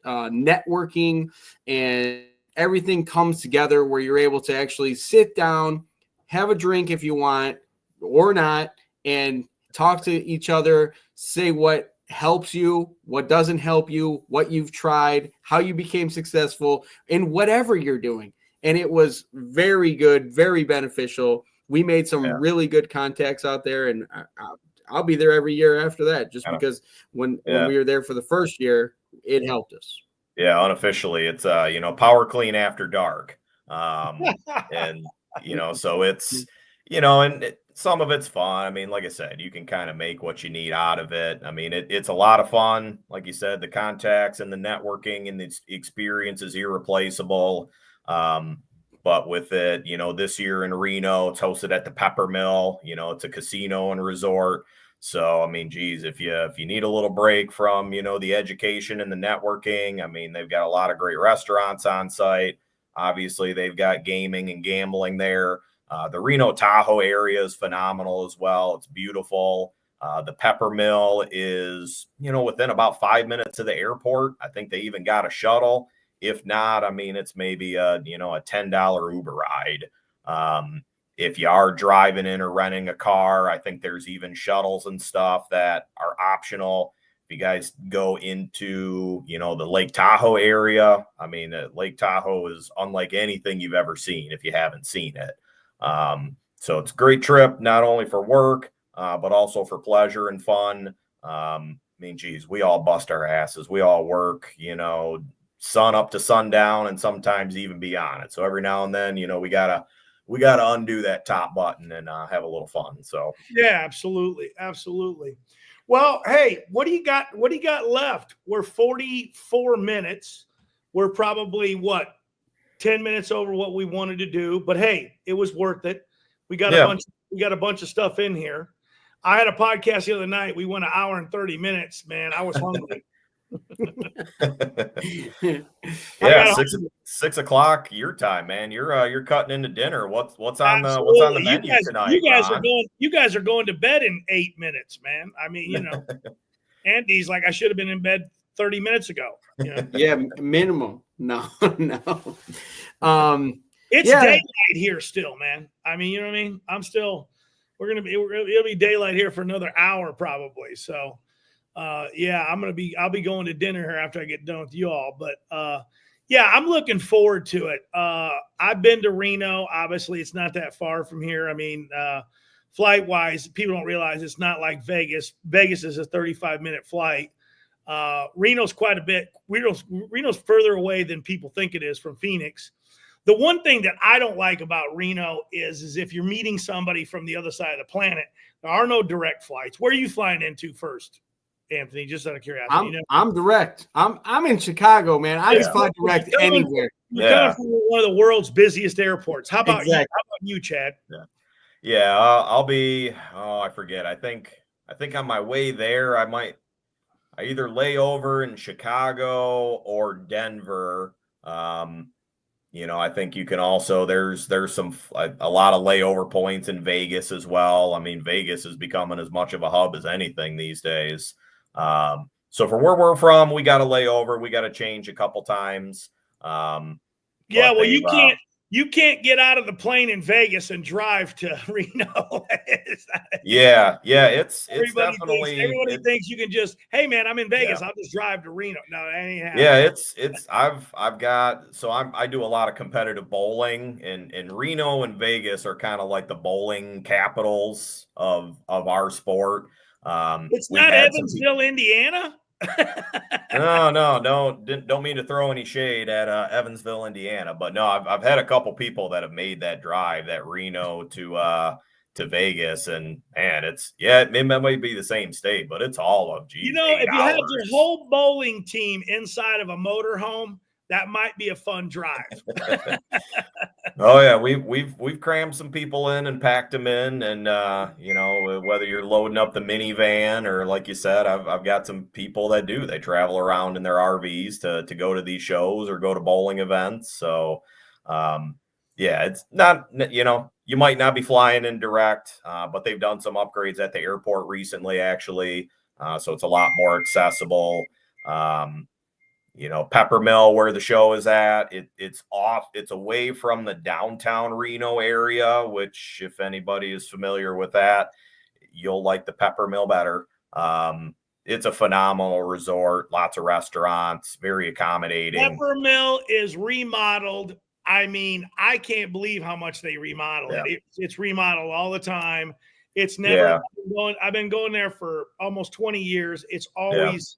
networking and everything comes together, where you're able to actually sit down, have a drink if you want or not, and talk to each other, say what helps you, what doesn't help you, what you've tried, how you became successful in whatever you're doing. And it was very good, very beneficial. We made some really good contacts out there, and I'll be there every year after that, just because when we were there for the first year, it helped us. Yeah, unofficially, it's PowerClean after dark, and so it's and some of it's fun. I mean, like I said, you can kind of make what you need out of it. I mean, it's a lot of fun. Like you said, the contacts and the networking and the experience is irreplaceable. But with it, this year in Reno, it's hosted at the Pepper Mill. It's a casino and resort. So, I mean, geez, if you need a little break from, the education and the networking, I mean, they've got a lot of great restaurants on site. Obviously, they've got gaming and gambling there. The Reno Tahoe area is phenomenal as well. It's beautiful. The Pepper Mill is, within about 5 minutes of the airport. I think they even got a shuttle. If not, I mean, it's maybe a $10 Uber ride. If you are driving in or renting a car, I think there's even shuttles and stuff that are optional. If you guys go into, the Lake Tahoe area, I mean, Lake Tahoe is unlike anything you've ever seen if you haven't seen it. So it's a great trip, not only for work, but also for pleasure and fun. I mean, geez, we all bust our asses. We all work, sun up to sundown and sometimes even beyond it. So every now and then, we gotta undo that top button and have a little fun. So yeah, absolutely. Well, hey, what do you got left? We're 44 minutes. We're probably 10 minutes over what we wanted to do, but hey, it was worth it. We got a bunch of stuff in here. I had a podcast the other night. We went an hour and 30 minutes, man. I was hungry. Yeah, 6 o'clock your time, man. You're cutting into dinner. What's on the menu tonight, Ron? You guys are going to bed in 8 minutes, man. I mean, Andy's like, I should have been in bed 30 minutes ago. Yeah, minimum. No. It's daylight here still, man. I mean, you know what I mean? It'll be daylight here for another hour probably. So I'll be going to dinner here after I get done with you all. But I'm looking forward to it. I've been to Reno. Obviously, it's not that far from here. I mean, flight wise, people don't realize it's not like Vegas. Vegas is a 35-minute flight. Reno's quite a bit. Reno's further away than people think it is from Phoenix. The one thing that I don't like about Reno is if you're meeting somebody from the other side of the planet, there are no direct flights. Where are you flying into first, Anthony? Just out of curiosity. I'm direct. I'm in Chicago, man. I just fly direct anywhere. You're coming from one of the world's busiest airports. How about you? How about you, Chad? Yeah. I'll be. I forget. I think on my way there, I either lay over in Chicago or Denver. I think you can also there's a lot of layover points in Vegas as well. I mean, Vegas is becoming as much of a hub as anything these days. So for where we're from, we got to lay over. We got to change a couple times. You can't get out of the plane in Vegas and drive to Reno. It's definitely. Everybody thinks you can just, hey man, I'm in Vegas. I'll just drive to Reno. No, that ain't happening. Yeah, I do a lot of competitive bowling, and Reno and Vegas are kind of like the bowling capitals of our sport. It's not Evansville, Indiana. No, don't mean to throw any shade at Evansville, Indiana, but no, I've had a couple people that have made that drive, that Reno to Vegas, and man, it might be the same state, but it's all of if you had your whole bowling team inside of a motorhome, that might be a fun drive. Oh yeah, we've crammed some people in and packed them in, and whether you're loading up the minivan or, like you said, I've got some people that they travel around in their RVs to go to these shows or go to bowling events. So it's not, you might not be flying in direct, but they've done some upgrades at the airport recently, actually, so it's a lot more accessible. Peppermill, where the show is at, it's away from the downtown Reno area, which, if anybody is familiar with that, you'll like the Peppermill better. It's a phenomenal resort, lots of restaurants, very accommodating. Peppermill is remodeled. I mean, I can't believe how much they remodel it. It's remodeled all the time. It's never I've been going there for almost 20 years. It's always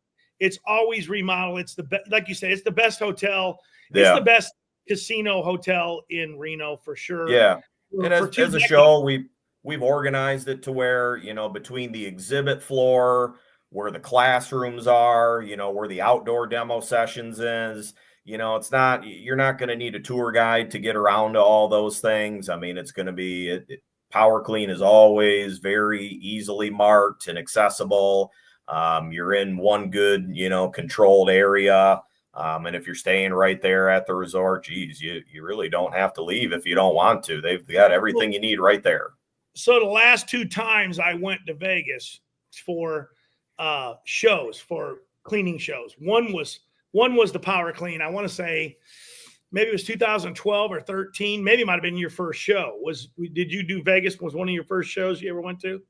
remodeled. It's like you say, it's the best hotel. It's the best casino hotel in Reno for sure. Yeah. And as a show, we've organized it to where, between the exhibit floor, where the classrooms are, where the outdoor demo sessions is, you're not going to need a tour guide to get around to all those things. I mean, it's going to be PowerClean is always very easily marked and accessible. You're in one good, controlled area. And if you're staying right there at the resort, you really don't have to leave if you don't want to. They've got everything you need right there. So the last 2 times I went to Vegas for shows, for cleaning shows. One was the PowerClean. I want to say maybe it was 2012 or 13. Maybe it might have been your first show. Did you do Vegas? Was one of your first shows you ever went to?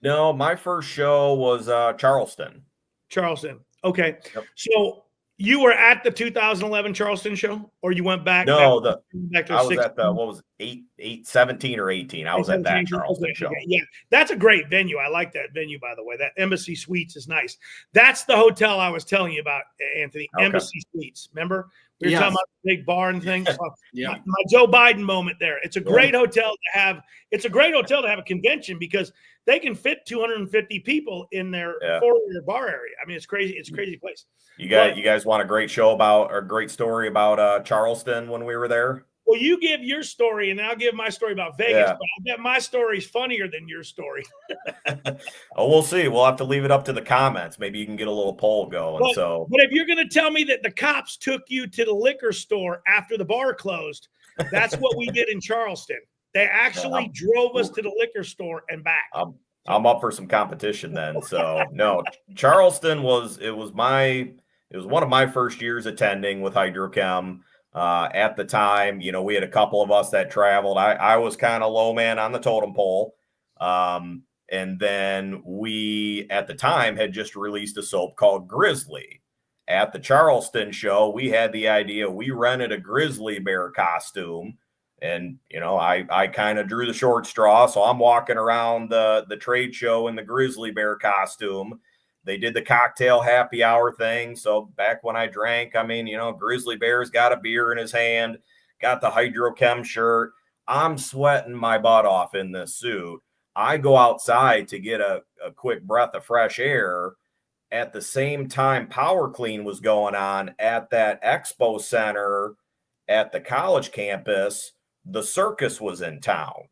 No, my first show was Charleston. Charleston. Okay. Yep. So you were at the 2011 Charleston show, or you went back? No, back to I was at the, what was it, 17 or 18. I was at that Charleston show. Okay. Yeah, that's a great venue. I like that venue, by the way. That Embassy Suites is nice. That's the hotel I was telling you about, Anthony. Okay. Embassy Suites. Remember? We were talking about the big bar and things. My Joe Biden moment there. It's a great hotel to have. It's a great hotel to have a convention because they can fit 250 people in their four-year bar area. I mean, it's crazy. It's a crazy place. You guys want a great story about Charleston when we were there? Well, you give your story, and I'll give my story about Vegas. But I bet my story's funnier than your story. Oh, we'll see. We'll have to leave it up to the comments. Maybe you can get a little poll going. But if you're going to tell me that the cops took you to the liquor store after the bar closed, that's what we did in Charleston. They actually drove us to the liquor store and back. I'm up for some competition then. So no, Charleston was one of my first years attending with Hydro-Chem. At the time, you know, we had a couple of us that traveled. I was kind of low man on the totem pole. And then we, at the time, had just released a soap called Grizzly. At the Charleston show, we had the idea, we rented a grizzly bear costume. And, you know, I kind of drew the short straw. So I'm walking around the trade show in the grizzly bear costume. They did the cocktail happy hour thing. So back when I drank, I mean, you know, grizzly bear's got a beer in his hand, got the Hydro-Chem shirt. I'm sweating my butt off in this suit. I go outside to get a quick breath of fresh air. At the same time, PowerClean was going on at that expo center at the college campus. The circus was in town.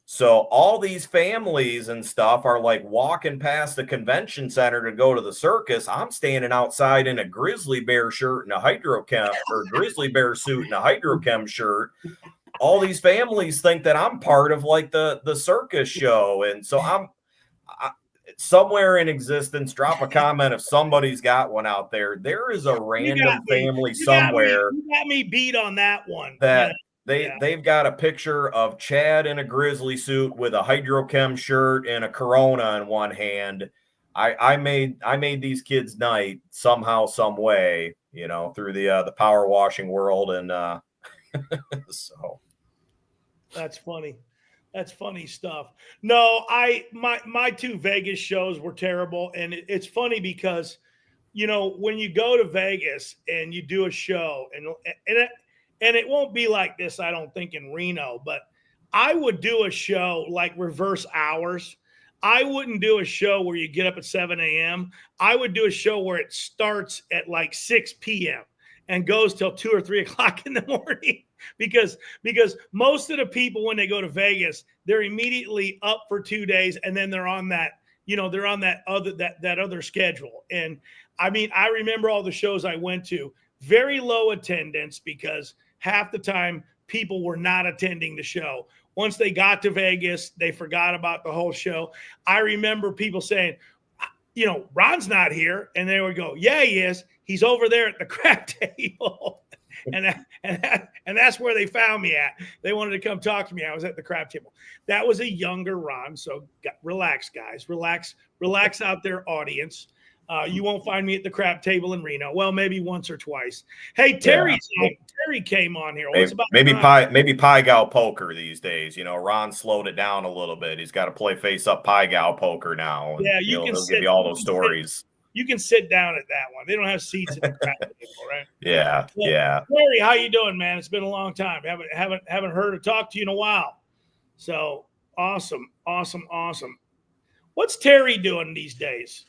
So all these families and stuff are like walking past the convention center to go to the circus. I'm standing outside in a grizzly bear shirt and a Hydro-Chem, or grizzly bear suit and a Hydro-Chem shirt. All these families think that I'm part of like the circus show. And so I'm somewhere in existence, drop a comment if somebody's got one out there. There is a random family somewhere. You got me beat on that one. That they've got a picture of Chad in a grizzly suit with a Hydro-Chem shirt and a Corona in one hand. I made these kids' night somehow, some way, you know, through the power washing world. And so that's funny. That's funny stuff. No, my two Vegas shows were terrible. And it's funny because, you know, when you go to Vegas and you do a show and it won't be like this, I don't think, in Reno, but I would do a show like reverse hours. I wouldn't do a show where you get up at 7 a.m. I would do a show where it starts at like 6 p.m. and goes till 2 or 3 o'clock in the morning. Because most of the people, when they go to Vegas, they're immediately up for 2 days, and then they're on that, you know, they're on that other schedule. And I mean, I remember all the shows I went to, very low attendance because half the time people were not attending the show. Once they got to Vegas, they forgot about the whole show. I remember people saying, you know, Ron's not here. And they would go, yeah, he is. He's over there at the crap table. and that's where they found me at. They wanted to come talk to me. I was at the crap table. That was a younger Ron. So relax, guys. Relax out there, audience. You won't find me at the crap table in Reno. Well, maybe once or twice. Hey, Terry came on here. Maybe Pie Gal poker these days. You know, Ron slowed it down a little bit. He's got to play face up Pie Gal poker now. Yeah, he'll give you all those stories. You can sit down at that one. They don't have seats at the crap table, right? Yeah, well, yeah. Terry, how you doing, man? It's been a long time. Haven't heard or talked to you in a while. So awesome. What's Terry doing these days?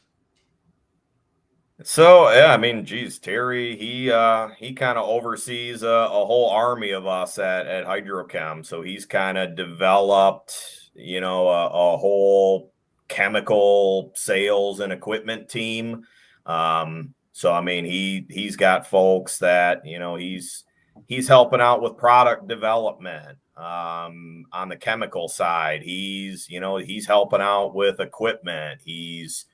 So, yeah, I mean, geez, Terry, he kind of oversees a whole army of us at Hydro-Chem. So he's kind of developed, you know, a whole chemical sales and equipment team. So, I mean, he's got folks that, you know, he's helping out with product development on the chemical side. He's helping out with equipment. He's,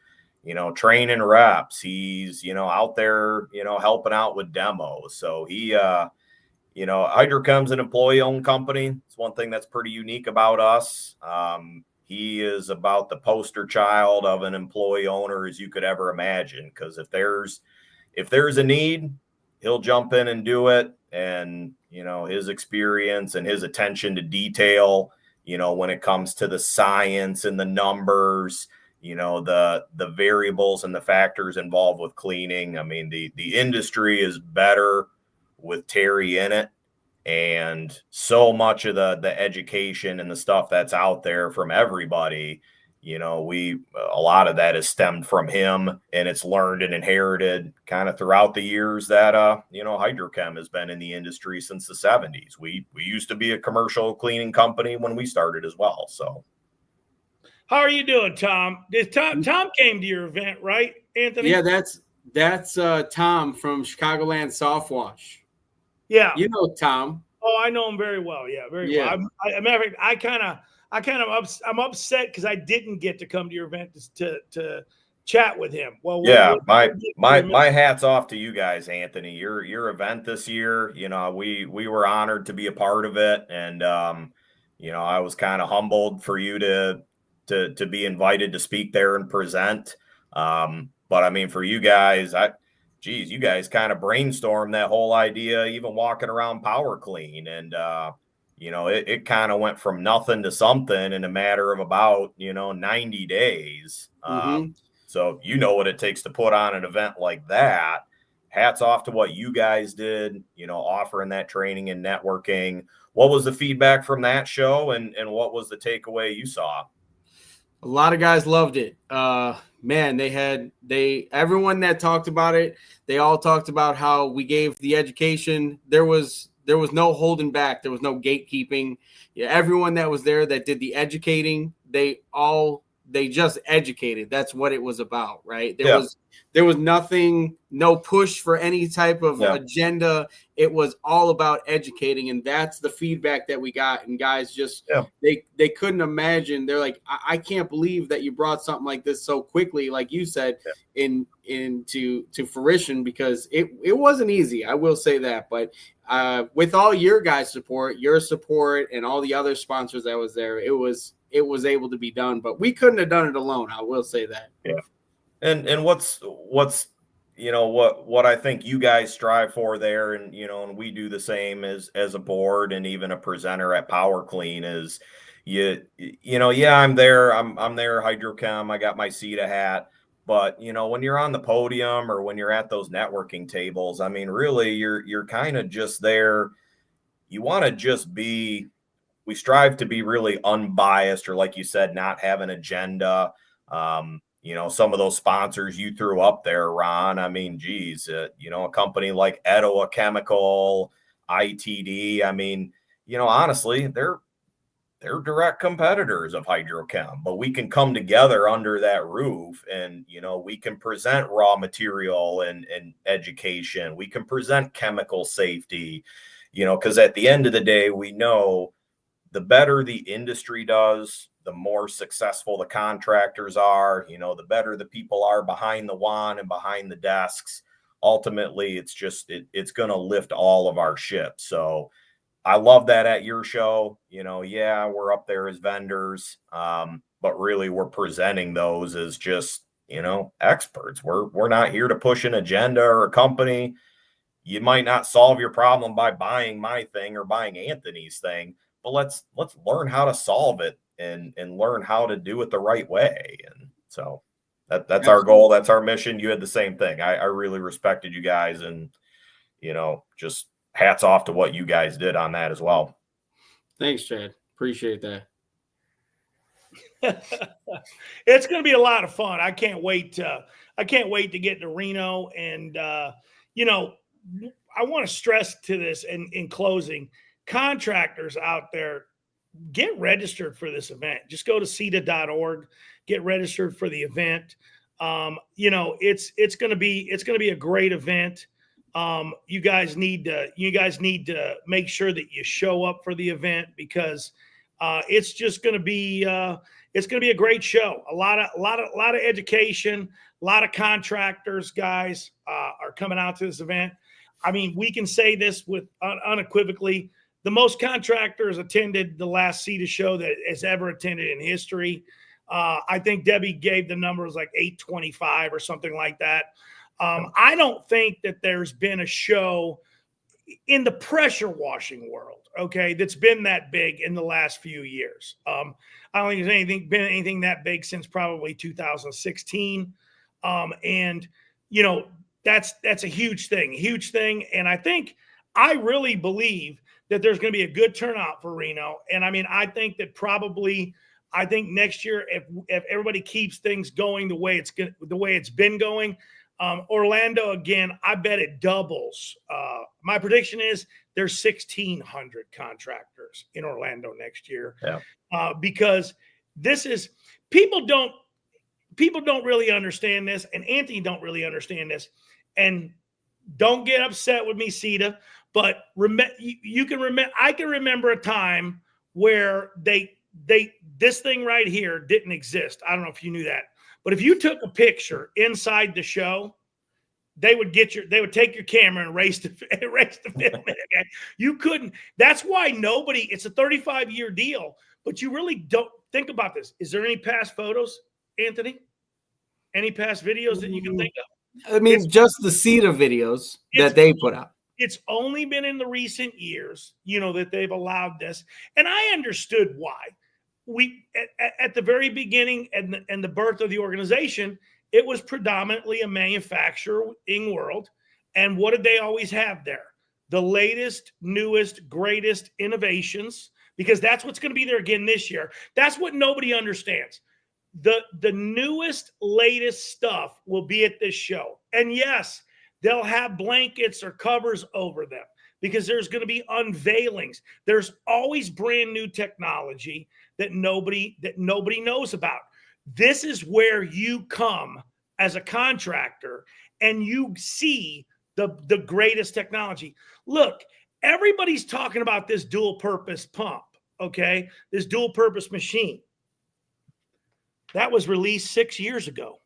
you know, training reps. He's, you know, out there, you know, helping out with demos. So he, you know, Hydro-Chem's an employee-owned company. It's one thing that's pretty unique about us. He is about the poster child of an employee owner as you could ever imagine. Because if there's a need, he'll jump in and do it. And, you know, his experience and his attention to detail, you know, when it comes to the science and the numbers, you know, the variables and the factors involved with cleaning. I mean, the industry is better with Terry in it. And so much of the education and the stuff that's out there from everybody a lot of that is stemmed from him, and it's learned and inherited kind of throughout the years that, Hydro-Chem has been in the industry since the 70s. We used to be a commercial cleaning company when we started as well. So. How are you doing, Tom? Tom came to your event, right, Anthony? Yeah, that's Tom from Chicagoland Soft Wash. Yeah. You know Tom. Oh, I know him very well. Yeah, very well. Matter of fact, I'm upset because I didn't get to come to your event to chat with him. Well, yeah, my hat's off to you guys, Anthony. Your event this year, we were honored to be a part of it, and I was kind of humbled for you to be invited to speak there and present. But I mean, for you guys, you guys kind of brainstormed that whole idea, even walking around PowerClean. And, it kind of went from nothing to something in a matter of about, 90 days. So what it takes to put on an event like that. Hats off to what you guys did, offering that training and networking. What was the feedback from that show, and what was the takeaway you saw? A lot of guys loved it. Man, everyone that talked about it, they all talked about how we gave the education. There was no holding back. There was no gatekeeping. Yeah, everyone that was there that did the educating, they just educated. That's what it was about, right? There was nothing, no push for any type of agenda. It was all about educating, and that's the feedback that we got. And guys just they couldn't imagine. They're like, I can't believe that you brought something like this so quickly, like you said, into fruition, because it wasn't easy. I will say that, but with all your guys' support, your support, and all the other sponsors that was there, it was able to be done. But we couldn't have done it alone. I will say that. Yeah. And what's what I think you guys strive for there, and and we do the same as a board and even a presenter at PowerClean is I'm there, I'm there, Hydro-Chem, I got my CETA hat, but when you're on the podium or when you're at those networking tables, I mean, really you're kind of just there. You want to just be, we strive to be really unbiased, or like you said, not have an agenda. Some of those sponsors you threw up there, Ron, I mean, geez, a company like Edoa Chemical, ITD, I mean, honestly, they're direct competitors of Hydro-Chem, but we can come together under that roof, and, we can present raw material and education. We can present chemical safety, because at the end of the day, we know the better the industry does, the more successful the contractors are, the better the people are behind the wand and behind the desks. Ultimately, it's going to lift all of our ships. So I love that at your show, we're up there as vendors, but really we're presenting those as just, experts. We're not here to push an agenda or a company. You might not solve your problem by buying my thing or buying Anthony's thing, but let's learn how to solve it and learn how to do it the right way. And so that's our goal. That's our mission. You had the same thing. I really respected you guys, and, just hats off to what you guys did on that as well. Thanks, Chad. Appreciate that. It's going to be a lot of fun. I can't wait to get to Reno. And, I want to stress to this in closing, contractors out there, get registered for this event. Just go to CETA.org, get registered for the event. It's going to be a great event. You guys need to make sure that you show up for the event, because it's just going to be a great show. A lot of education, a lot of contractors, guys, are coming out to this event. I mean, we can say this with unequivocally, the most contractors attended the last CETA show that has ever attended in history. I think Debbie gave the numbers like 825 or something like that. I don't think that there's been a show in the pressure washing world, okay, that's been that big in the last few years. I don't think there's been anything that big since probably 2016. And that's a huge thing. And I really believe that there's going to be a good turnout for Reno. And I mean, I think that probably I think next year, if everybody keeps things going the way it's been going, Orlando again, I bet it doubles. My prediction is there's 1,600 contractors in Orlando next year, because this is people don't really understand this, and Anthony don't really understand this, and don't get upset with me, CETA. But you can remember. I can remember a time where this thing right here didn't exist. I don't know if you knew that, but if you took a picture inside the show, they would take your camera and erase the film. Okay? You couldn't. That's why nobody. It's a 35-year deal, but you really don't think about this. Is there any past photos, Anthony? Any past videos that you can think of? I mean, just the CETA videos that they put out. It's only been in the recent years, that they've allowed this. And I understood why. We at the very beginning and the birth of the organization, it was predominantly a manufacturing world. And what did they always have there? The latest, newest, greatest innovations, because that's what's going to be there again this year. That's what nobody understands. The newest, latest stuff will be at this show. And yes, they'll have blankets or covers over them because there's going to be unveilings. There's always brand new technology that nobody knows about. This is where you come as a contractor and you see the greatest technology. Look, everybody's talking about this dual purpose pump, okay? This dual purpose machine. That was released 6 years ago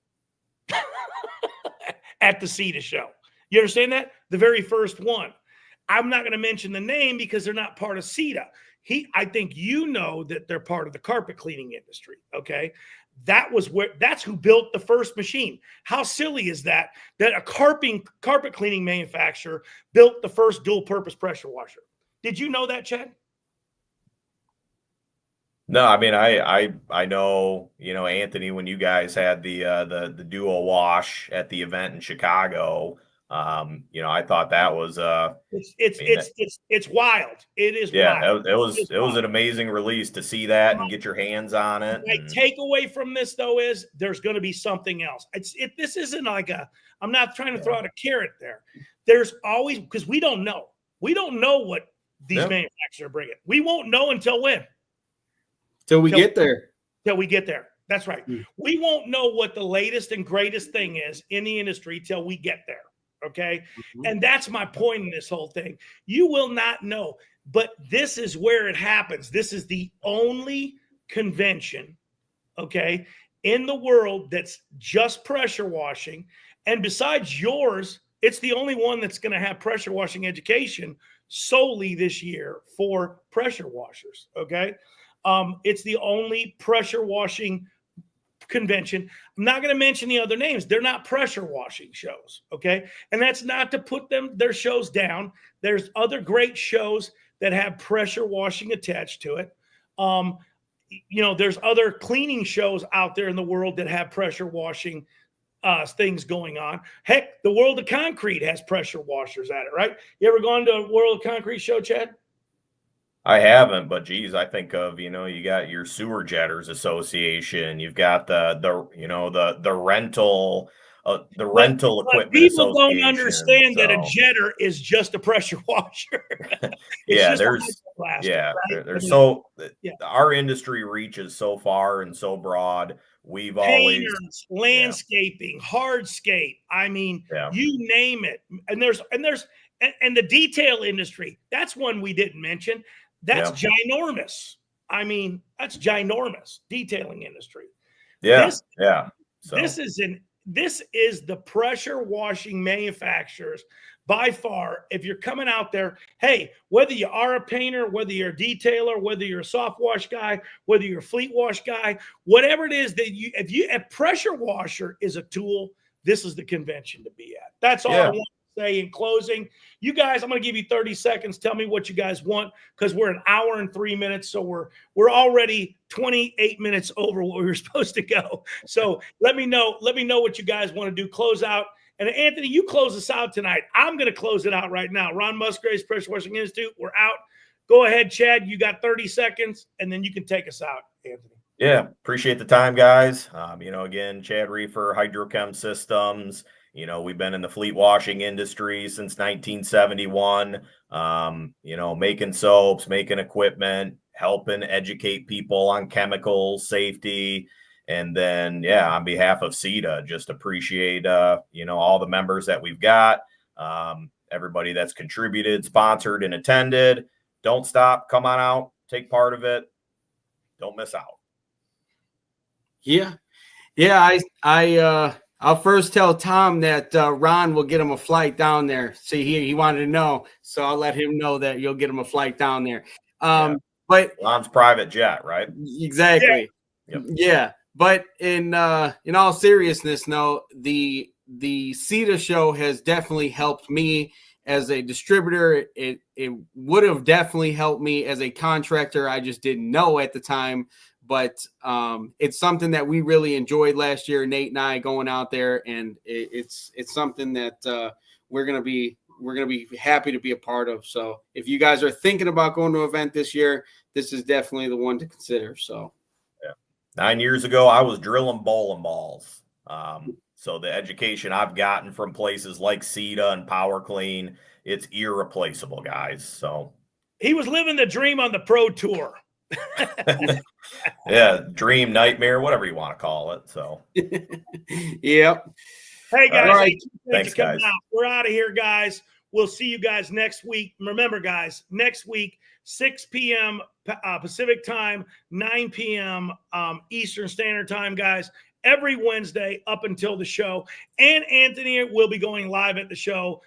at the CETA show. You understand that? The very first one. I'm not going to mention the name because they're not part of CETA. I think that they're part of the carpet cleaning industry, okay? That's who built the first machine. How silly is that a carpet cleaning manufacturer built the first dual purpose pressure washer? Did you know that, Chad? No, I mean, I know, Anthony, when you guys had the dual wash at the event in Chicago, I thought that was it's wild. It is wild. It was an amazing release to see that and get your hands on it. My takeaway from this though is there's going to be something else. This isn't like I'm not trying to throw out a carrot there. There's always, because we don't know what these manufacturers are bringing. We won't know until when? Till we get there. Till we get there. That's right. We won't know what the latest and greatest thing is in the industry till we get there. Okay. And that's my point in this whole thing. You will not know, but this is where it happens. This is the only convention, okay, in the world that's just pressure washing. And besides yours, it's the only one that's going to have pressure washing education solely this year for pressure washers. Okay. It's the only pressure washing convention. I'm not going to mention the other names. They're not pressure washing shows. Okay. And that's not to put their shows down. There's other great shows that have pressure washing attached to it. There's other cleaning shows out there in the world that have pressure washing things going on. Heck, the World of Concrete has pressure washers at it, right? You ever gone to a World of Concrete show, Chad? I haven't, but geez, I think of, you got your Sewer Jetters Association, you've got the rental equipment. People don't understand that a jetter is just a pressure washer. Our industry reaches so far and so broad. We've Painters, landscaping, hardscape. I mean, you name it. And the detail industry. That's one we didn't mention. That's ginormous. I mean, that's ginormous. Detailing industry. This is the pressure washing manufacturers by far. If you're coming out there, hey, whether you are a painter, whether you're a detailer, whether you're a soft wash guy, whether you're a fleet wash guy, whatever it is that a pressure washer is a tool, this is the convention to be at. That's all I want to say in closing. You guys, I'm going to give you 30 seconds. Tell me what you guys want, because we're an hour and 3 minutes. So we're already 28 minutes over what we were supposed to go. So let me know what you guys want to do. Close out. And Anthony, you close us out tonight. I'm going to close it out right now. Ron Musgrave's Pressure Washing Institute. We're out. Go ahead, Chad. You got 30 seconds, and then you can take us out, Anthony. Yeah, appreciate the time, guys. Again, Chad Reiffer, Hydro-Chem Systems. We've been in the fleet washing industry since 1971. Making soaps, making equipment, helping educate people on chemicals, safety. And then, on behalf of CETA, just appreciate, all the members that we've got, everybody that's contributed, sponsored, and attended. Don't stop. Come on out. Take part of it. Don't miss out. Yeah. I'll first tell Tom that Ron will get him a flight down there. See, he wanted to know, so I'll let him know that you'll get him a flight down there. But Ron's private jet, right? Exactly. Yeah. Yeah. But in all seriousness, no, the CETA show has definitely helped me as a distributor. It would have definitely helped me as a contractor. I just didn't know at the time. But it's something that we really enjoyed last year, Nate and I going out there, and it's something that we're gonna be happy to be a part of. So if you guys are thinking about going to an event this year, this is definitely the one to consider. So 9 years ago, I was drilling bowling balls. So the education I've gotten from places like CETA and PowerClean, it's irreplaceable, guys. So he was living the dream on the pro tour. Yeah, dream, nightmare, whatever you want to call it. So yep. Hey guys, all right. Thanks guys. We're out of here, guys. We'll see you guys next week. Remember, guys, next week, 6 p.m. Pacific time, 9 p.m. Eastern Standard Time, guys. Every Wednesday up until the show. And Anthony will be going live at the show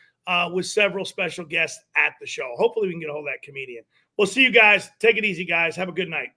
with several special guests at the show. Hopefully we can get a hold of that comedian. We'll see you guys. Take it easy, guys. Have a good night.